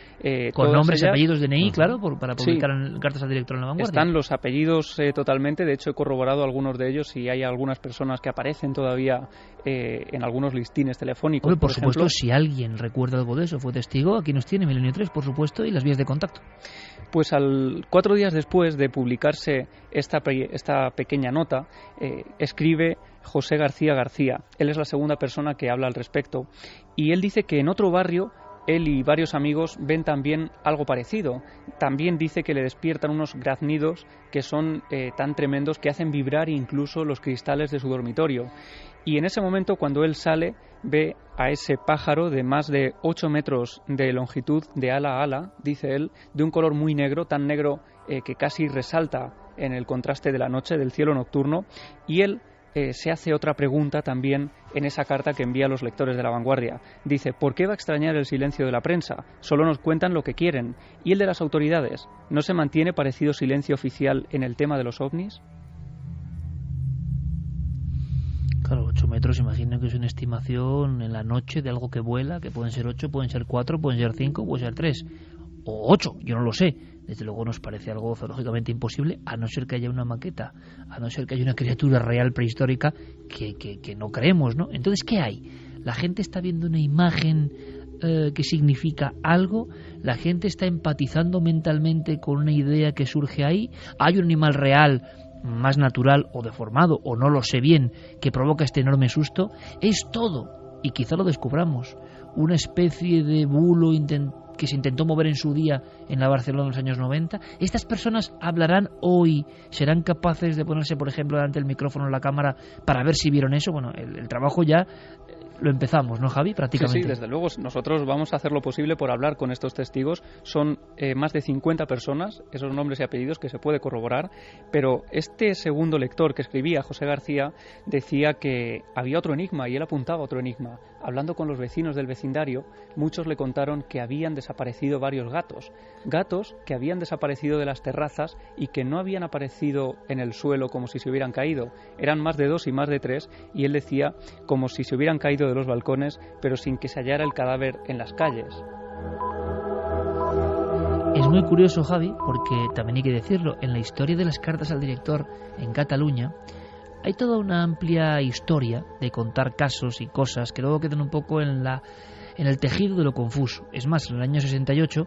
Con nombres, apellidos, DNI, claro, para publicar cartas al director en La Vanguardia. Están los apellidos totalmente. De hecho, he corroborado algunos de ellos y hay algunas personas que aparecen todavía en algunos listines telefónicos. Hombre, por supuesto, si alguien recuerda algo de eso, fue testigo, aquí nos tiene Milenio 3, por supuesto, y las vías de contacto. Pues 4 días después de publicarse esta pequeña nota, escribe José García García. Él es la segunda persona que habla al respecto. Y él dice que en otro barrio él y varios amigos ven también algo parecido. También dice que le despiertan unos graznidos que son tan tremendos que hacen vibrar incluso los cristales de su dormitorio. Y en ese momento, cuando él sale, ve a ese pájaro de más de 8 metros de longitud, de ala a ala, dice él, de un color muy negro, tan negro que casi resalta en el contraste de la noche, del cielo nocturno, y él se hace otra pregunta también en esa carta que envía a los lectores de La Vanguardia. Dice: ¿por qué va a extrañar el silencio de la prensa? Solo nos cuentan lo que quieren. ¿Y el de las autoridades? ¿No se mantiene parecido silencio oficial en el tema de los ovnis? Claro, 8 metros, imagino que es una estimación en la noche de algo que vuela, que pueden ser 8, pueden ser 4, pueden ser 5, pueden ser 3 o 8, yo no lo sé. Desde luego nos parece algo zoológicamente imposible, a no ser que haya una maqueta, a no ser que haya una criatura real prehistórica que no creemos, ¿no? Entonces, ¿qué hay? La gente está viendo una imagen que significa algo, la gente está empatizando mentalmente con una idea que surge ahí, hay un animal real más natural o deformado, o no lo sé bien, que provoca este enorme susto. Es todo, y quizá lo descubramos, una especie de bulo que se intentó mover en su día en la Barcelona de los años 90. Estas personas hablarán hoy, serán capaces de ponerse, por ejemplo, delante del micrófono o la cámara para ver si vieron eso. Bueno, el trabajo ya lo empezamos, ¿no, Javi? Prácticamente. Sí, desde luego. Nosotros vamos a hacer lo posible por hablar con estos testigos. Son más de 50 personas, esos nombres y apellidos que se puede corroborar, pero este segundo lector que escribía, José García, decía que había otro enigma y él apuntaba otro enigma. Hablando con los vecinos del vecindario, muchos le contaron que habían desaparecido varios gatos que habían desaparecido de las terrazas y que no habían aparecido en el suelo como si se hubieran caído. Eran más de 2 y más de 3, y él decía como si se hubieran caído de los balcones, pero sin que se hallara el cadáver en las calles. Es muy curioso, Javi, porque también hay que decirlo, en la historia de las cartas al director en Cataluña hay toda una amplia historia de contar casos y cosas que luego quedan un poco en el tejido de lo confuso. Es más, en el año 68,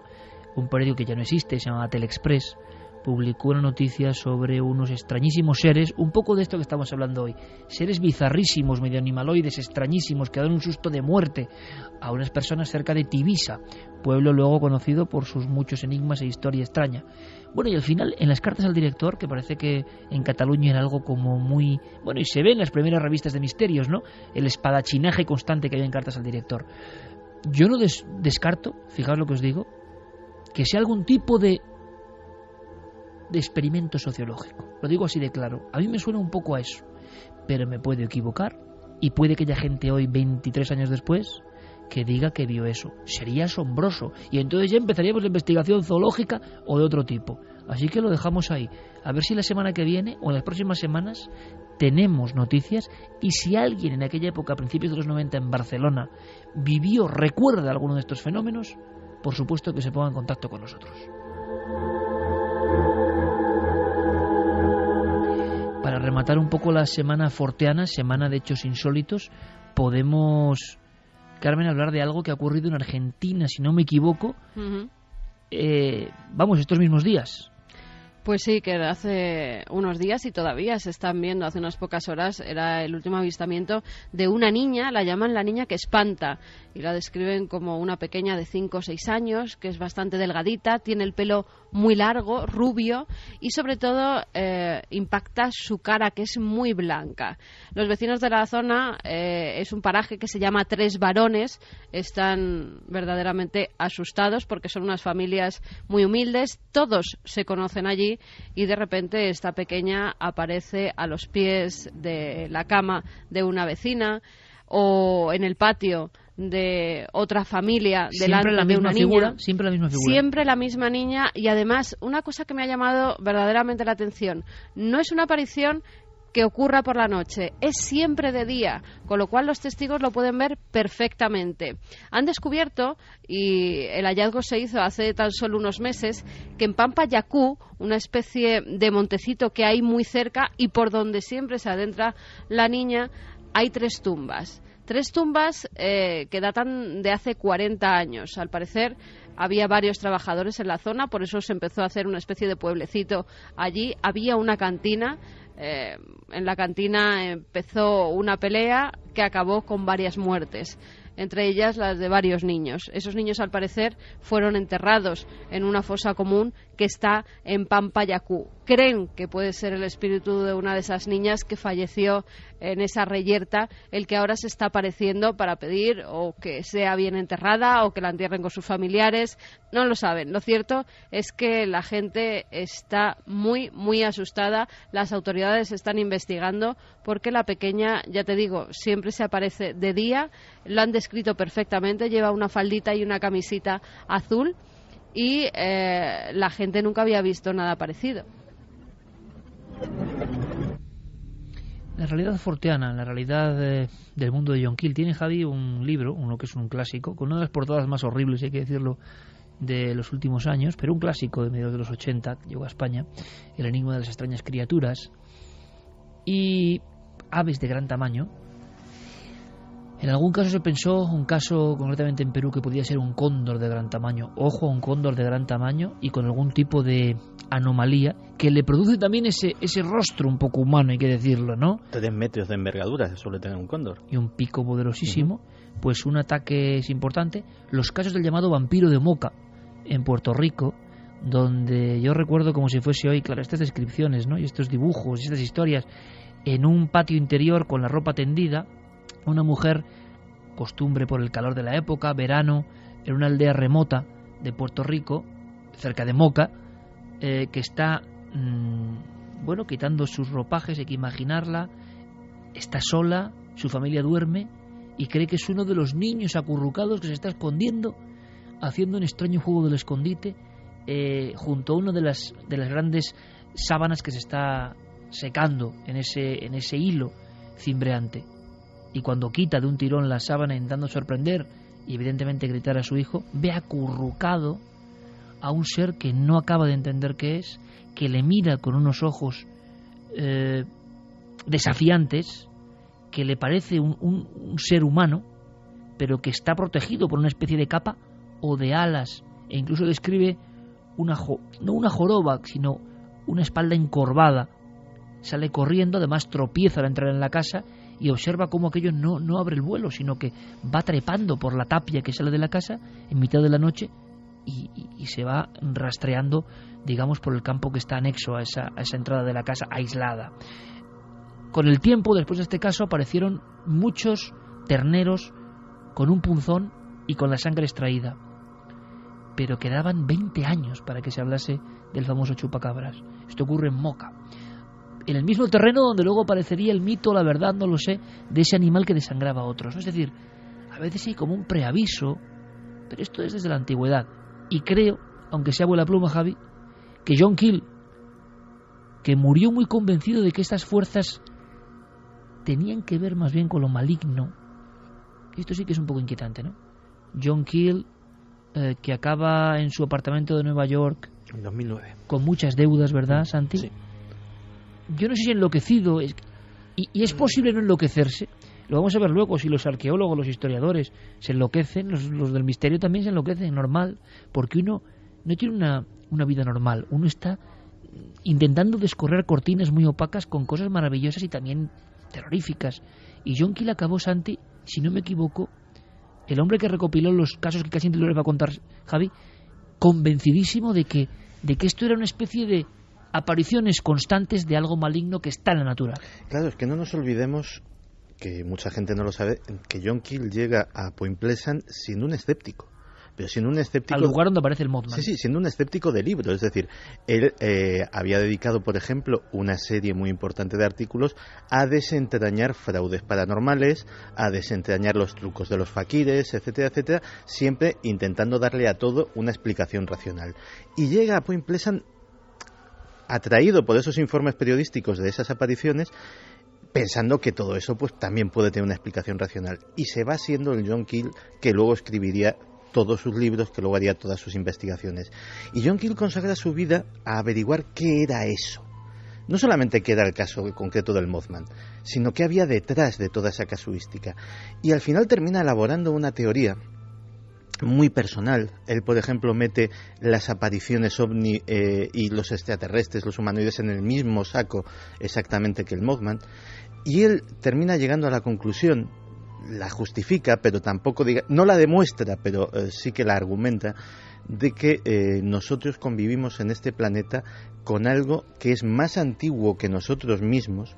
un periódico que ya no existe, se llamaba Telexpress, publicó una noticia sobre unos extrañísimos seres, un poco de esto que estamos hablando hoy, seres bizarrísimos, medio animaloides, extrañísimos, que dan un susto de muerte a unas personas cerca de Tivisa, pueblo luego conocido por sus muchos enigmas e historia extraña. Bueno, y al final, en las cartas al director, que parece que en Cataluña era algo como muy... Bueno, y se ve en las primeras revistas de misterios, ¿no?, el espadachinaje constante que había en cartas al director. Yo no descarto, fijaos lo que os digo, que sea algún tipo de experimento sociológico. Lo digo así de claro. A mí me suena un poco a eso, pero me puedo equivocar y puede que haya gente hoy, 23 años después, que diga que vio eso. Sería asombroso y entonces ya empezaríamos la investigación zoológica o de otro tipo. Así que lo dejamos ahí. A ver si la semana que viene o en las próximas semanas tenemos noticias, y si alguien en aquella época, a principios de los 90 en Barcelona, vivió, recuerda alguno de estos fenómenos, por supuesto que se ponga en contacto con nosotros. Para rematar un poco la semana forteana, semana de hechos insólitos, podemos, Carmen, hablar de algo que ha ocurrido en Argentina, si no me equivoco, estos mismos días. Pues sí, que hace unos días y todavía se están viendo, hace unas pocas horas, era el último avistamiento de una niña, la llaman la niña que espanta, y la describen como una pequeña de 5 o 6 años, que es bastante delgadita, tiene el pelo muy largo, rubio, y sobre todo impacta su cara, que es muy blanca. Los vecinos de la zona, es un paraje que se llama Tres Varones, están verdaderamente asustados porque son unas familias muy humildes, todos se conocen allí, y de repente esta pequeña aparece a los pies de la cama de una vecina o en el patio de otra familia delante de una niña. Siempre la misma figura. Siempre la misma niña, y además una cosa que me ha llamado verdaderamente la atención, no es una aparición que ocurra por la noche, es siempre de día, con lo cual los testigos lo pueden ver perfectamente. Han descubierto, y el hallazgo se hizo hace tan solo unos meses, que en Pampa Yacú, una especie de montecito que hay muy cerca y por donde siempre se adentra la niña, hay 3 tumbas. 3 tumbas que datan de hace 40 años. Al parecer había varios trabajadores en la zona, por eso se empezó a hacer una especie de pueblecito allí. Había una cantina. En la cantina empezó una pelea que acabó con varias muertes, entre ellas las de varios niños. Esos niños, al parecer, fueron enterrados en una fosa común que está en Pampa Yacú. Creen que puede ser el espíritu de una de esas niñas que falleció en esa reyerta el que ahora se está apareciendo para pedir o que sea bien enterrada o que la entierren con sus familiares. No lo saben. Lo cierto es que la gente está muy, muy asustada. Las autoridades están investigando porque la pequeña, ya te digo, siempre se aparece de día. Lo han descrito perfectamente. Lleva una faldita y una camisita azul y la gente nunca había visto nada parecido. La realidad forteana, la realidad del mundo de John Keel. Tiene Javi un libro, uno que es un clásico, con una de las portadas más horribles, hay que decirlo, de los últimos años, pero un clásico de mediados de los 80, que llegó a España, El enigma de las extrañas criaturas, y aves de gran tamaño. En algún caso se pensó, un caso concretamente en Perú, que podía ser un cóndor de gran tamaño. Ojo, un cóndor de gran tamaño y con algún tipo de anomalía que le produce también ese rostro un poco humano, hay que decirlo, ¿no? 3 metros de envergadura suele tener un cóndor. Y un pico poderosísimo. Pues un ataque es importante. Los casos del llamado vampiro de Moca en Puerto Rico, donde yo recuerdo como si fuese hoy, claro, estas descripciones, ¿no?, y estos dibujos y estas historias, en un patio interior con la ropa tendida, una mujer, costumbre por el calor de la época, verano, en una aldea remota de Puerto Rico, cerca de Moca, que está, quitando sus ropajes. Hay que imaginarla, está sola, su familia duerme y cree que es uno de los niños acurrucados que se está escondiendo, haciendo un extraño juego del escondite junto a una de las grandes sábanas que se está secando en ese hilo cimbreante. Y cuando quita de un tirón la sábana intentando sorprender y evidentemente gritar a su hijo, ve acurrucado a un ser que no acaba de entender qué es, que le mira con unos ojos desafiantes, que le parece un ser humano, pero que está protegido por una especie de capa o de alas, e incluso describe no una joroba, sino una espalda encorvada. Sale corriendo, además tropieza al entrar en la casa y observa cómo aquello no abre el vuelo, sino que va trepando por la tapia que sale de la casa en mitad de la noche y se va rastreando, digamos, por el campo que está anexo a esa entrada de la casa aislada. Con el tiempo, después de este caso, aparecieron muchos terneros con un punzón y con la sangre extraída. Pero quedaban 20 años para que se hablase del famoso chupacabras. Esto ocurre en Moca, en el mismo terreno donde luego aparecería el mito, la verdad, no lo sé, de ese animal que desangraba a otros. Es decir, a veces hay como un preaviso, pero esto es desde la antigüedad. Y creo, aunque sea vuela pluma, Javi, que John Keel, que murió muy convencido de que estas fuerzas tenían que ver más bien con lo maligno. Esto sí que es un poco inquietante, ¿no? John Keel, que acaba en su apartamento de Nueva York en 2009, con muchas deudas, ¿verdad, Santi? Sí. Yo no sé si enloquecido, y es posible no enloquecerse. Lo vamos a ver luego, si los arqueólogos, los historiadores se enloquecen, los del misterio también se enloquecen, normal, porque uno no tiene una vida normal, uno está intentando descorrer cortinas muy opacas con cosas maravillosas y también terroríficas. Y John Keel acabó, Santi, si no me equivoco, el hombre que recopiló los casos que casi te les va a contar Javi, convencidísimo de que esto era una especie de apariciones constantes de algo maligno que está en la naturaleza. Claro, es que no nos olvidemos, que mucha gente no lo sabe, que John Keel llega a Point Pleasant siendo un escéptico. Pero siendo un escéptico... Al lugar donde aparece el Mothman. Sí, siendo un escéptico de libro. Es decir, él había dedicado, por ejemplo, una serie muy importante de artículos a desentrañar fraudes paranormales, a desentrañar los trucos de los faquires, etcétera, etcétera, siempre intentando darle a todo una explicación racional. Y llega a Point Pleasant atraído por esos informes periodísticos de esas apariciones, pensando que todo eso pues también puede tener una explicación racional. Y se va siendo el John Keel que luego escribiría todos sus libros, que luego haría todas sus investigaciones. Y John Keel consagra su vida a averiguar qué era eso. No solamente qué era el caso concreto del Mothman, sino qué había detrás de toda esa casuística. Y al final termina elaborando una teoría muy personal. Él, por ejemplo, mete las apariciones ovni y los extraterrestres, los humanoides, en el mismo saco exactamente que el Mothman, y él termina llegando a la conclusión, la justifica, pero tampoco no la demuestra, pero sí que la argumenta, de que nosotros convivimos en este planeta con algo que es más antiguo que nosotros mismos,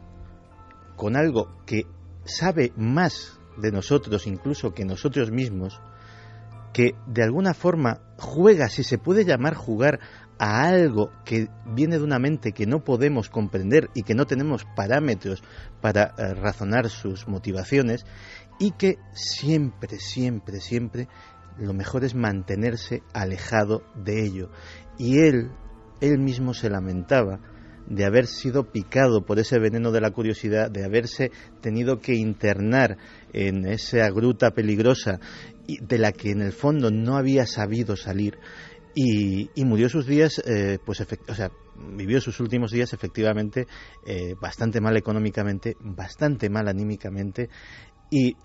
con algo que sabe más de nosotros incluso que nosotros mismos, que de alguna forma juega, si se puede llamar jugar, a algo que viene de una mente que no podemos comprender y que no tenemos parámetros para razonar sus motivaciones, y que siempre, siempre, siempre lo mejor es mantenerse alejado de ello. Y él mismo se lamentaba de haber sido picado por ese veneno de la curiosidad, de haberse tenido que internar en esa gruta peligrosa de la que en el fondo no había sabido salir, y murió sus días, vivió sus últimos días efectivamente bastante mal económicamente, bastante mal anímicamente, y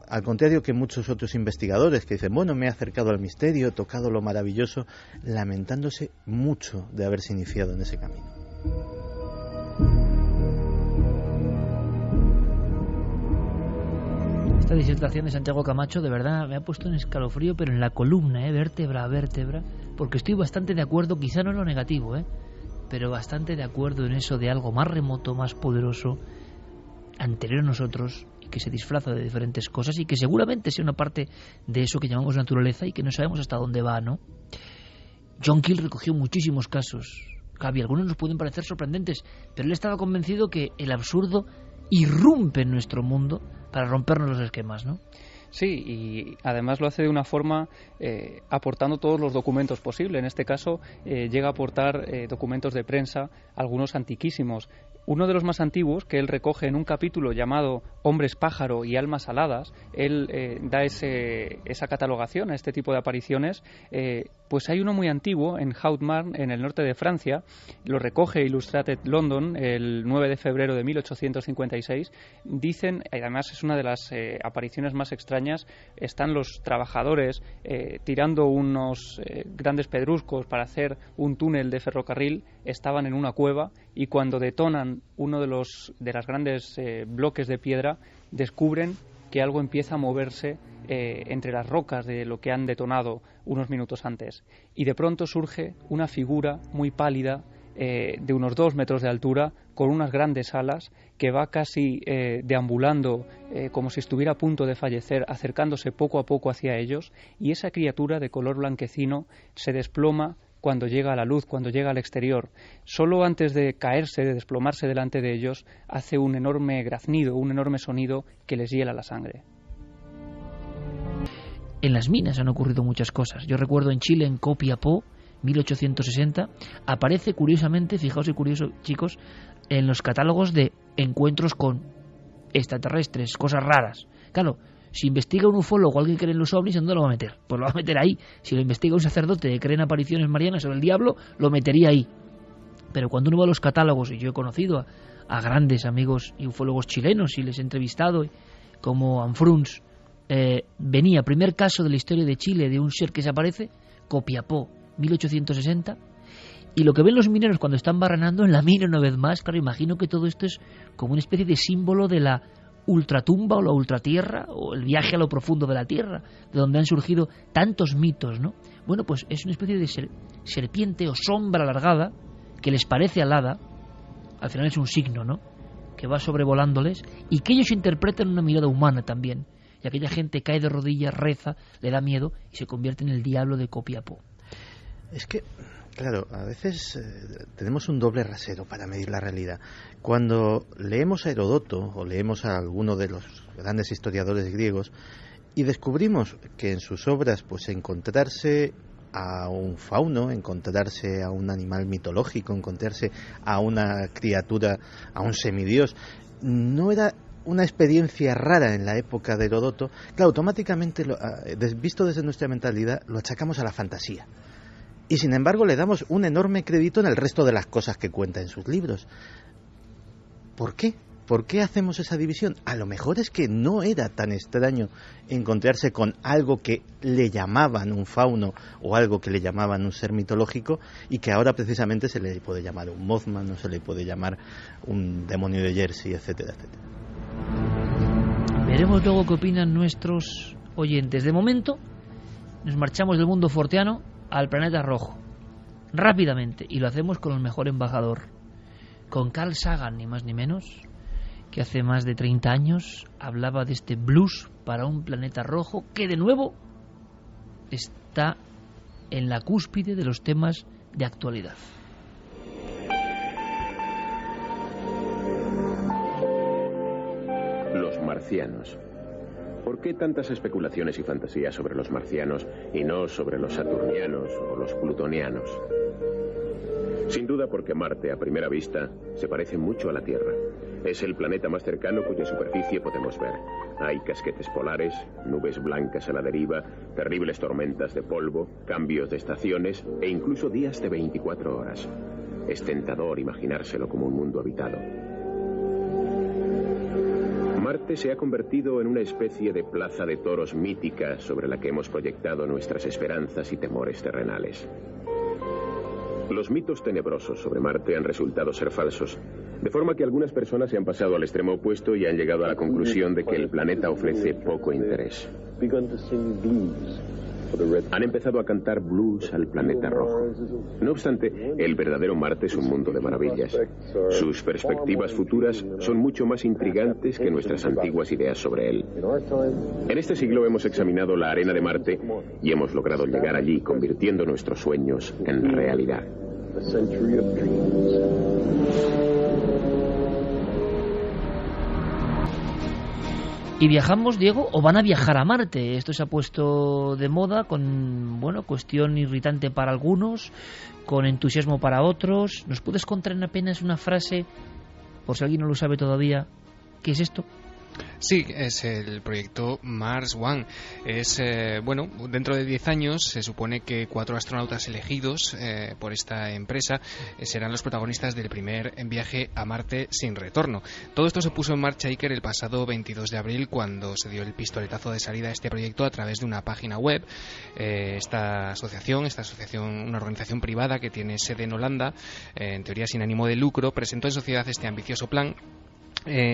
al contrario que muchos otros investigadores que dicen, bueno, me he acercado al misterio, he tocado lo maravilloso, lamentándose mucho de haberse iniciado en ese camino. Esta disertación de Santiago Camacho de verdad me ha puesto un escalofrío, pero en la columna, vértebra a vértebra, porque estoy bastante de acuerdo, quizá no en lo negativo, pero bastante de acuerdo en eso de algo más remoto, más poderoso, anterior a nosotros, y que se disfraza de diferentes cosas y que seguramente sea una parte de eso que llamamos naturaleza y que no sabemos hasta dónde va, ¿no? John Keel recogió muchísimos casos, Javi, algunos nos pueden parecer sorprendentes, pero él estaba convencido que el absurdo irrumpe en nuestro mundo para rompernos los esquemas, ¿no? Sí, y además lo hace de una forma aportando todos los documentos posibles. En este caso llega a aportar documentos de prensa, algunos antiquísimos. Uno de los más antiguos, que él recoge en un capítulo llamado Hombres pájaro y almas aladas, él da esa catalogación a este tipo de apariciones. Pues hay uno muy antiguo en Hautmarn, en el norte de Francia, lo recoge Illustrated London el 9 de febrero de 1856. Dicen, además es una de las apariciones más extrañas, están los trabajadores tirando unos grandes pedruscos para hacer un túnel de ferrocarril, estaban en una cueva y cuando detonan uno de las grandes bloques de piedra, descubren que algo empieza a moverse entre las rocas de lo que han detonado unos minutos antes. Y de pronto surge una figura muy pálida, de unos 2 metros de altura, con unas grandes alas, que va casi deambulando como si estuviera a punto de fallecer, acercándose poco a poco hacia ellos, y esa criatura de color blanquecino se desploma cuando llega a la luz, cuando llega al exterior. Solo antes de caerse, de desplomarse delante de ellos, hace un enorme graznido, un enorme sonido que les hiela la sangre. En las minas han ocurrido muchas cosas. Yo recuerdo en Chile, en Copiapó, 1860, aparece curiosamente, fijaos qué curioso, chicos, en los catálogos de encuentros con extraterrestres, cosas raras. Claro, si investiga un ufólogo o alguien que cree en los ovnis, ¿dónde lo va a meter? Pues lo va a meter ahí. Si lo investiga un sacerdote que cree en apariciones marianas o el diablo, lo metería ahí. Pero cuando uno va a los catálogos, y yo he conocido a grandes amigos y ufólogos chilenos y les he entrevistado, como Anfruns, venía, primer caso de la historia de Chile de un ser que se aparece, Copiapó, 1860, y lo que ven los mineros cuando están barrenando en la mina una vez más, claro, imagino que todo esto es como una especie de símbolo de la ultratumba o la ultratierra o el viaje a lo profundo de la tierra, de donde han surgido tantos mitos, ¿no? Bueno, pues es una especie de serpiente o sombra alargada que les parece alada, al final es un signo, ¿no?, que va sobrevolándoles y que ellos interpretan una mirada humana también, y aquella gente cae de rodillas, reza, le da miedo y se convierte en el diablo de Copiapó. Es que, claro, a veces tenemos un doble rasero para medir la realidad. Cuando leemos a Heródoto o leemos a alguno de los grandes historiadores griegos y descubrimos que en sus obras, pues encontrarse a un fauno, encontrarse a un animal mitológico, encontrarse a una criatura, a un semidios, no era una experiencia rara en la época de Heródoto, claro, automáticamente, visto desde nuestra mentalidad, lo achacamos a la fantasía. Y sin embargo le damos un enorme crédito en el resto de las cosas que cuenta en sus libros. ¿Por qué? ¿Por qué hacemos esa división? A lo mejor es que no era tan extraño encontrarse con algo que le llamaban un fauno o algo que le llamaban un ser mitológico y que ahora precisamente se le puede llamar un Mothman, no se le puede llamar un demonio de Jersey, etcétera, etcétera. Veremos luego qué opinan nuestros oyentes. De momento nos marchamos del mundo forteano al planeta rojo, rápidamente, y lo hacemos con el mejor embajador, con Carl Sagan, ni más ni menos, que hace más de 30 años hablaba de este blues para un planeta rojo que de nuevo está en la cúspide de los temas de actualidad. Los marcianos. ¿Por qué tantas especulaciones y fantasías sobre los marcianos y no sobre los saturnianos o los plutonianos? Sin duda porque Marte, a primera vista, se parece mucho a la Tierra. Es el planeta más cercano cuya superficie podemos ver. Hay casquetes polares, nubes blancas a la deriva, terribles tormentas de polvo, cambios de estaciones e incluso días de 24 horas. Es tentador imaginárselo como un mundo habitado. Marte se ha convertido en una especie de plaza de toros mítica sobre la que hemos proyectado nuestras esperanzas y temores terrenales. Los mitos tenebrosos sobre Marte han resultado ser falsos, de forma que algunas personas se han pasado al extremo opuesto y han llegado a la conclusión de que el planeta ofrece poco interés. Han empezado a cantar blues al planeta rojo. No obstante, el verdadero Marte es un mundo de maravillas. Sus perspectivas futuras son mucho más intrigantes que nuestras antiguas ideas sobre él. En este siglo hemos examinado la arena de Marte y hemos logrado llegar allí, convirtiendo nuestros sueños en realidad. Y viajamos, Diego, o van a viajar a Marte. Esto se ha puesto de moda con, bueno, cuestión irritante para algunos, con entusiasmo para otros. ¿Nos puedes contar en apenas una frase por si alguien no lo sabe todavía, ¿qué es esto? Sí, es el proyecto Mars One. Es, dentro de 10 años se supone que 4 astronautas elegidos por esta empresa serán los protagonistas del primer viaje a Marte sin retorno. Todo esto se puso en marcha, Iker, el pasado 22 de abril, cuando se dio el pistoletazo de salida a este proyecto a través de una página web. Esta asociación, una organización privada que tiene sede en Holanda, en teoría sin ánimo de lucro, presentó en sociedad este ambicioso plan,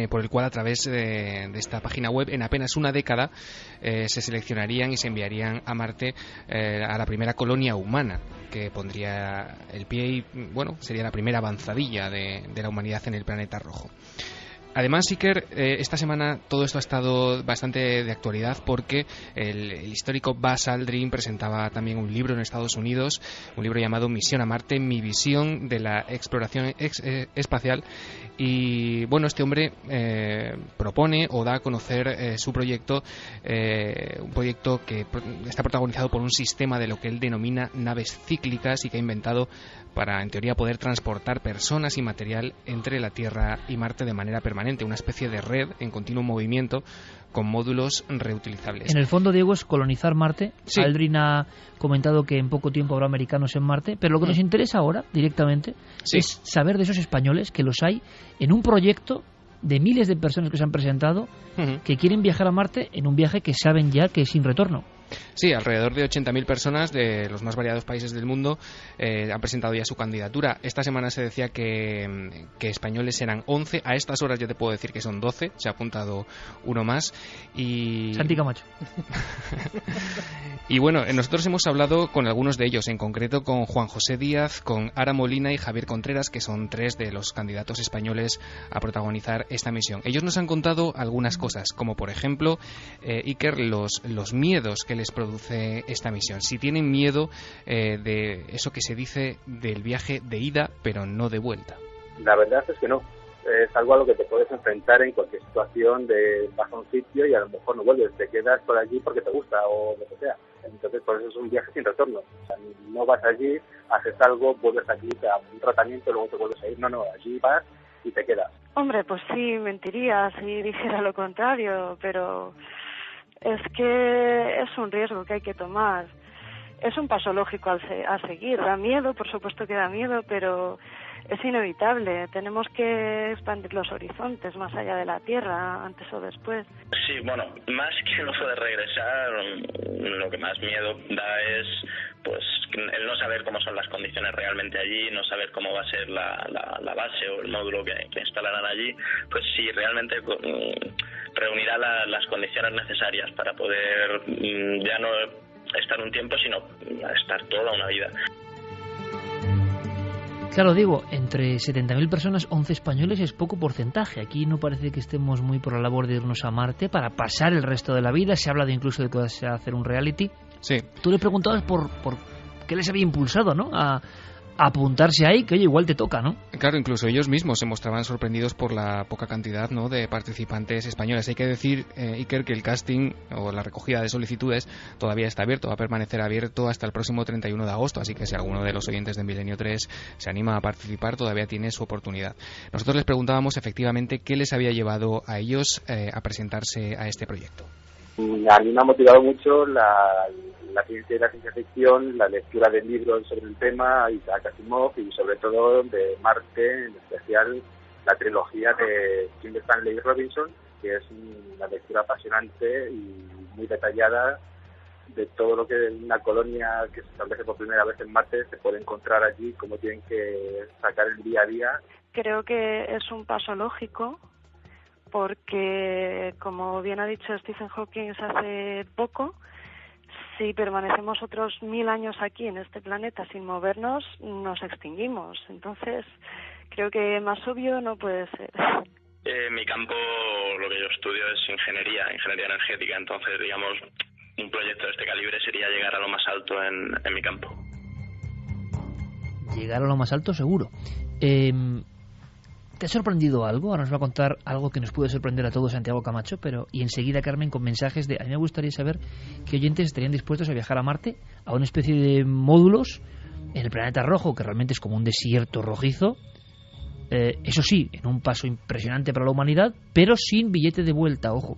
por el cual a través de esta página web en apenas una década se seleccionarían y se enviarían a Marte a la primera colonia humana que pondría el pie y sería la primera avanzadilla de la humanidad en el planeta rojo. Además, Iker, esta semana todo esto ha estado bastante de actualidad porque el histórico Buzz Aldrin presentaba también un libro en Estados Unidos, un libro llamado Misión a Marte, mi visión de la exploración espacial. Y este hombre propone o da a conocer su proyecto, un proyecto que está protagonizado por un sistema de lo que él denomina naves cíclicas y que ha inventado para, en teoría, poder transportar personas y material entre la Tierra y Marte de manera permanente, una especie de red en continuo movimiento con módulos reutilizables. En el fondo, Diego, es colonizar Marte. Sí. Aldrin ha comentado que en poco tiempo habrá americanos en Marte, pero lo que nos interesa ahora, directamente, es saber de esos españoles, que los hay, en un proyecto de miles de personas que se han presentado, que quieren viajar a Marte en un viaje que saben ya que es sin retorno. Sí, alrededor de 80.000 personas de los más variados países del mundo han presentado ya su candidatura. Esta semana se decía que españoles eran 11. A estas horas ya te puedo decir que son 12. Se ha apuntado uno más. Santi Camacho. Y nosotros hemos hablado con algunos de ellos, en concreto con Juan José Díaz, con Ara Molina y Javier Contreras, que son 3 de los candidatos españoles a protagonizar esta misión. Ellos nos han contado algunas cosas, como por ejemplo, Iker, los miedos que les produce esta misión. Si tienen miedo de eso que se dice del viaje de ida, pero no de vuelta. La verdad es que no. Es algo a lo que te puedes enfrentar en cualquier situación de vas a un sitio y a lo mejor no vuelves, te quedas por allí porque te gusta o lo que sea. Entonces, por eso es un viaje sin retorno. O sea, no vas allí, haces algo, vuelves aquí, te das un tratamiento, luego te vuelves a ir. No, allí vas y te quedas. Hombre, pues sí, mentiría si dijera lo contrario, pero es que es un riesgo que hay que tomar. Es un paso lógico a seguir. Da miedo, por supuesto que da miedo, pero es inevitable. Tenemos que expandir los horizontes más allá de la Tierra, antes o después. Sí, más que el oso de regresar, lo que más miedo da es el no saber cómo son las condiciones realmente allí, no saber cómo va a ser la base o el módulo que instalarán allí, pues sí, realmente reunirá las condiciones necesarias para poder ya no estar un tiempo, sino estar toda una vida. Claro, digo, entre 70.000 personas, 11 españoles es poco porcentaje. Aquí no parece que estemos muy por la labor de irnos a Marte para pasar el resto de la vida. Se ha hablado incluso de que va a hacer un reality. Sí. Tú le preguntabas por qué les había impulsado, ¿no?, a apuntarse ahí, que oye, igual te toca, ¿no? Claro, incluso ellos mismos se mostraban sorprendidos por la poca cantidad, ¿no?, de participantes españoles. Hay que decir, Iker, que el casting o la recogida de solicitudes todavía está abierto, va a permanecer abierto hasta el próximo 31 de agosto, así que si alguno de los oyentes de Milenio 3 se anima a participar, todavía tiene su oportunidad. Nosotros les preguntábamos efectivamente qué les había llevado a ellos a presentarse a este proyecto. A mí me ha motivado mucho la ciencia y la ciencia ficción, la lectura de libros sobre el tema, Isaac Asimov, y sobre todo de Marte, en especial la trilogía de Kim Stanley Robinson, que es una lectura apasionante y muy detallada de todo lo que una colonia que se establece por primera vez en Marte se puede encontrar allí, cómo tienen que sacar el día a día. Creo que es un paso lógico, porque, como bien ha dicho Stephen Hawking hace poco, si permanecemos otros 1000 años aquí en este planeta sin movernos, nos extinguimos. Entonces, creo que más obvio no puede ser. Mi campo, lo que yo estudio es ingeniería energética, entonces, digamos, un proyecto de este calibre sería llegar a lo más alto en mi campo. Llegar a lo más alto, seguro. ¿Te ha sorprendido algo? Ahora nos va a contar algo que nos puede sorprender a todos, Santiago Camacho, y enseguida Carmen con mensajes de... A mí me gustaría saber qué oyentes estarían dispuestos a viajar a Marte, a una especie de módulos en el planeta rojo, que realmente es como un desierto rojizo, eso sí, en un paso impresionante para la humanidad, pero sin billete de vuelta, ojo.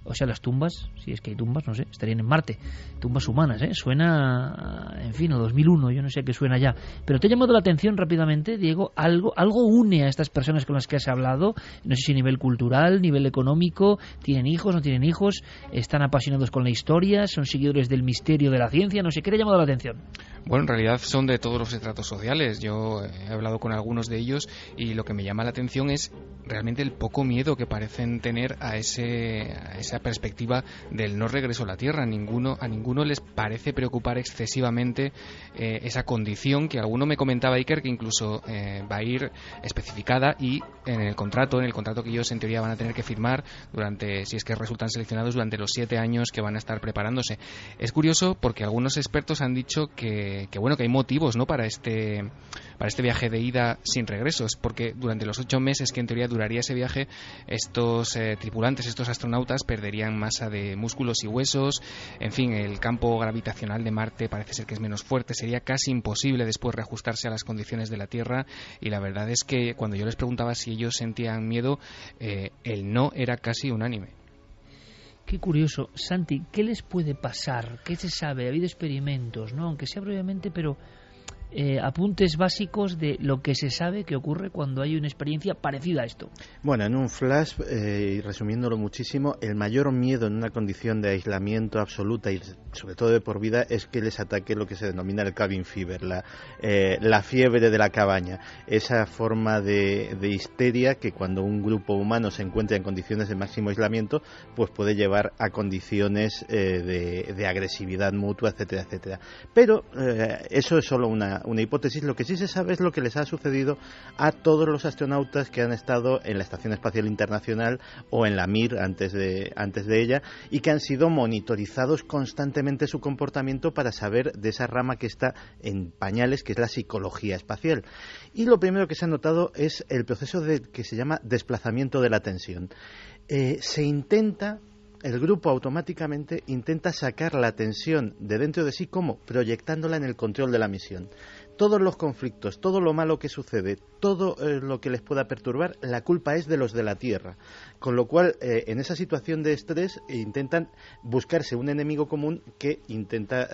O sea, las tumbas, si es que hay tumbas, no sé, estarían en Marte. Tumbas humanas, ¿eh? Suena, en fin, a 2001, yo no sé qué suena ya. Pero te ha llamado la atención rápidamente, Diego, algo une a estas personas con las que has hablado, no sé si a nivel cultural, nivel económico, tienen hijos, no tienen hijos, están apasionados con la historia, son seguidores del misterio de la ciencia, no sé, ¿qué te ha llamado la atención? Bueno, en realidad son de todos los estratos sociales. Yo he hablado con algunos de ellos y lo que me llama la atención es realmente el poco miedo que parecen tener a esa perspectiva del no regreso a la Tierra. A ninguno les parece preocupar excesivamente esa condición que alguno me comentaba, Iker, que incluso va a ir especificada y en el contrato que ellos en teoría van a tener que firmar durante, si es que resultan seleccionados, durante los 7 años que van a estar preparándose. Es curioso porque algunos expertos han dicho que hay motivos, ¿no?, para este viaje de ida sin regresos, porque durante los 8 meses que en teoría duraría ese viaje, estos tripulantes, estos astronautas perderían masa de músculos y huesos. En fin, el campo gravitacional de Marte parece ser que es menos fuerte, sería casi imposible después reajustarse a las condiciones de la Tierra, y la verdad es que cuando yo les preguntaba si ellos sentían miedo, el no era casi unánime. Qué curioso. Santi, ¿qué les puede pasar? ¿Qué se sabe? Ha habido experimentos, ¿no? Aunque sea brevemente, pero apuntes básicos de lo que se sabe que ocurre cuando hay una experiencia parecida a esto. Bueno, en un flash, y resumiéndolo muchísimo, el mayor miedo en una condición de aislamiento absoluta y sobre todo de por vida es que les ataque lo que se denomina el cabin fever, la fiebre de la cabaña, esa forma de histeria que cuando un grupo humano se encuentra en condiciones de máximo aislamiento, pues puede llevar a condiciones de agresividad mutua, etcétera, etcétera. Pero eso es solo una hipótesis. Lo que sí se sabe es lo que les ha sucedido a todos los astronautas que han estado en la Estación Espacial Internacional o en la Mir antes de ella, y que han sido monitorizados constantemente su comportamiento para saber de esa rama que está en pañales, que es la psicología espacial. Y lo primero que se ha notado es el proceso que se llama desplazamiento de la tensión. El grupo automáticamente intenta sacar la tensión de dentro de sí, ¿cómo? Proyectándola en el control de la misión. Todos los conflictos, todo lo malo que sucede, todo lo que les pueda perturbar, la culpa es de los de la Tierra. Con lo cual, en esa situación de estrés, intentan buscarse un enemigo común que intenta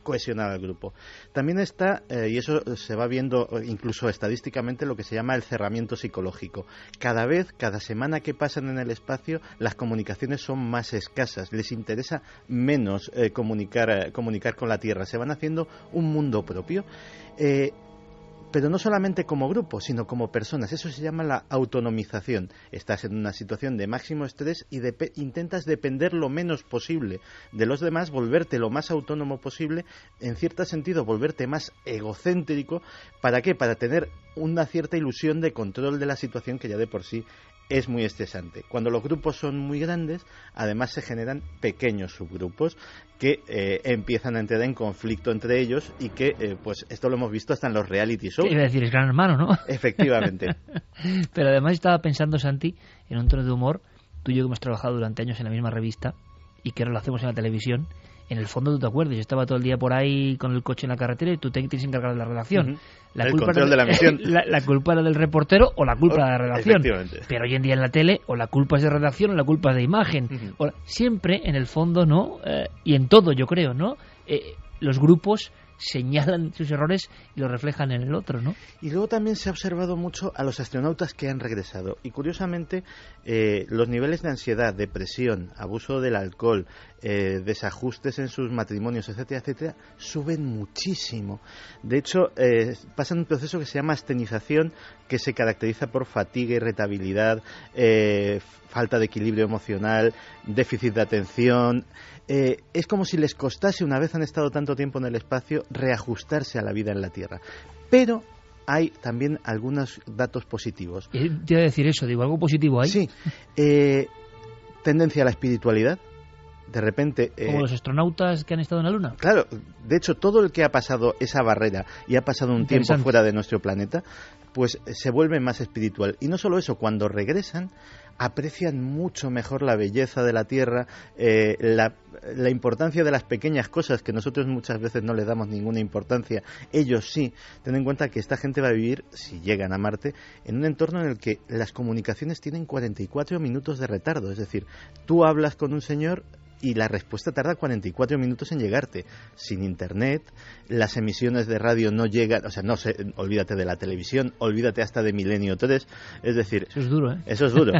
cohesionar al grupo. También está, y eso se va viendo incluso estadísticamente, lo que se llama el cerramiento psicológico. Cada semana que pasan en el espacio, las comunicaciones son más escasas. Les interesa menos comunicar con la Tierra. Se van haciendo un mundo propio. Pero no solamente como grupo, sino como personas. Eso se llama la autonomización. Estás en una situación de máximo estrés y intentas depender lo menos posible de los demás, volverte lo más autónomo posible, en cierto sentido volverte más egocéntrico. ¿Para qué? Para tener una cierta ilusión de control de la situación, que ya de por sí es muy estresante. Cuando los grupos son muy grandes, además se generan pequeños subgrupos que empiezan a entrar en conflicto entre ellos y que, pues esto lo hemos visto hasta en los reality shows. Iba a decir, es Gran Hermano, ¿no? Efectivamente. Pero además estaba pensando, Santi, en un tono de humor, tú y yo que hemos trabajado durante años en la misma revista y que ahora lo hacemos en la televisión. En el fondo, tú te acuerdas, yo estaba todo el día por ahí con el coche en la carretera y tú te tienes que encargar de la redacción. Uh-huh. El control de la misión. La culpa era del reportero o la culpa de la redacción. Efectivamente. Pero hoy en día en la tele, o la culpa es de redacción o la culpa es de imagen. Uh-huh. Siempre, en el fondo, ¿no? Y en todo, yo creo, ¿no? Los grupos señalan sus errores y los reflejan en el otro, ¿no? Y luego también se ha observado mucho a los astronautas que han regresado. Y curiosamente, los niveles de ansiedad, depresión, abuso del alcohol, desajustes en sus matrimonios, etcétera, etcétera, suben muchísimo. De hecho, pasan un proceso que se llama astenización, que se caracteriza por fatiga, irritabilidad, falta de equilibrio emocional, déficit de atención. Es como si les costase, una vez han estado tanto tiempo en el espacio, reajustarse a la vida en la Tierra. Pero hay también algunos datos positivos. Te iba a decir eso, digo, ¿algo positivo hay? Sí. Tendencia a la espiritualidad. De repente... como los astronautas que han estado en la Luna. Claro, de hecho, todo el que ha pasado esa barrera y ha pasado un tiempo fuera de nuestro planeta, pues se vuelve más espiritual. Y no solo eso, cuando regresan, aprecian mucho mejor la belleza de la tierra, la importancia de las pequeñas cosas que nosotros muchas veces no le damos ninguna importancia. Ellos sí. Ten en cuenta que esta gente va a vivir, si llegan a Marte, en un entorno en el que las comunicaciones tienen 44 minutos de retardo. Es decir, tú hablas con un señor y la respuesta tarda 44 minutos en llegarte. Sin internet, las emisiones de radio no llegan, o sea, olvídate de la televisión, olvídate hasta de Milenio 3, es decir... Eso es duro, ¿eh? Eso es duro.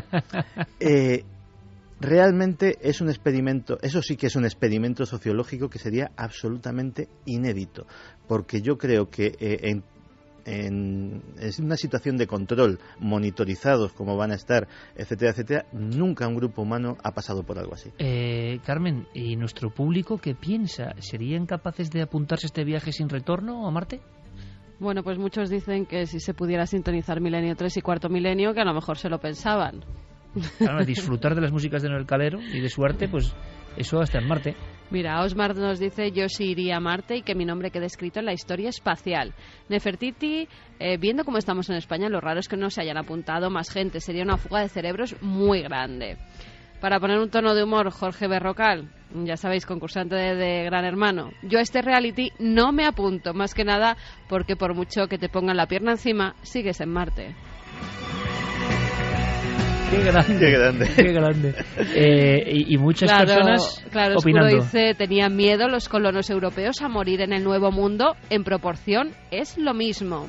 Realmente es un experimento, eso sí que es un experimento sociológico que sería absolutamente inédito, porque yo creo que en una situación de control, monitorizados como van a estar, etcétera, etcétera, nunca un grupo humano ha pasado por algo así. Carmen, ¿y nuestro público qué piensa? ¿Serían capaces de apuntarse a este viaje sin retorno a Marte? Bueno, pues muchos dicen que si se pudiera sintonizar Milenio 3 y Cuarto Milenio, que a lo mejor se lo pensaban. Claro, disfrutar de las músicas de Noel Calero y de su arte, pues eso hasta en Marte. Mira, Osmar nos dice: yo sí iría a Marte y que mi nombre quede escrito en la historia espacial. Nefertiti, viendo cómo estamos en España, lo raro es que no se hayan apuntado más gente. Sería una fuga de cerebros muy grande. Para poner un tono de humor, Jorge Berrocal, ya sabéis, concursante de Gran Hermano. Yo a este reality no me apunto, más que nada porque por mucho que te pongan la pierna encima, sigues en Marte. Qué grande, qué grande, qué grande. Y muchas personas opinando. Oscuro dice: tenían miedo los colonos europeos a morir en el Nuevo Mundo. En proporción es lo mismo.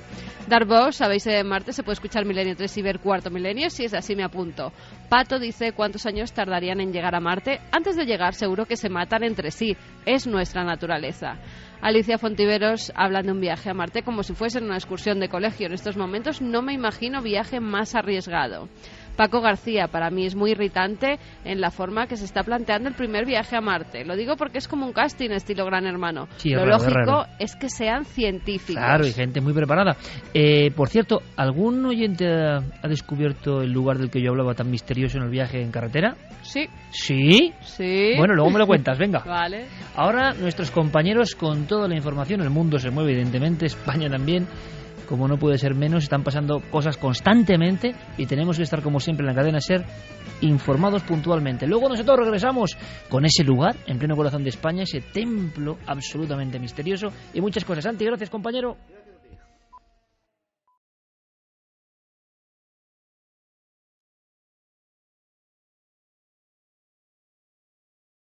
Darbo, sabéis, en Marte se puede escuchar Milenio 3 y ver Cuarto Milenio. Si es así, me apunto. Pato dice: ¿cuántos años tardarían en llegar a Marte? Antes de llegar seguro que se matan entre sí. Es nuestra naturaleza. Alicia Fontiveros habla de un viaje a Marte como si fuese una excursión de colegio. En estos momentos no me imagino viaje más arriesgado. Paco García, para mí es muy irritante en la forma que se está planteando el primer viaje a Marte. Lo digo porque es como un casting estilo Gran Hermano. Sí, lo raro, lógico es que sean científicos. Claro, y gente muy preparada. Por cierto, ¿algún oyente ha descubierto el lugar del que yo hablaba tan misterioso en el viaje en carretera? Sí. ¿Sí? Sí. Bueno, luego me lo cuentas, venga. Vale. Ahora nuestros compañeros con toda la información, el mundo se mueve evidentemente, España también. Como no puede ser menos, están pasando cosas constantemente y tenemos que estar, como siempre, en la cadena SER, informados puntualmente. Luego nosotros regresamos con ese lugar, en pleno corazón de España, ese templo absolutamente misterioso y muchas cosas. Santi, gracias, compañero.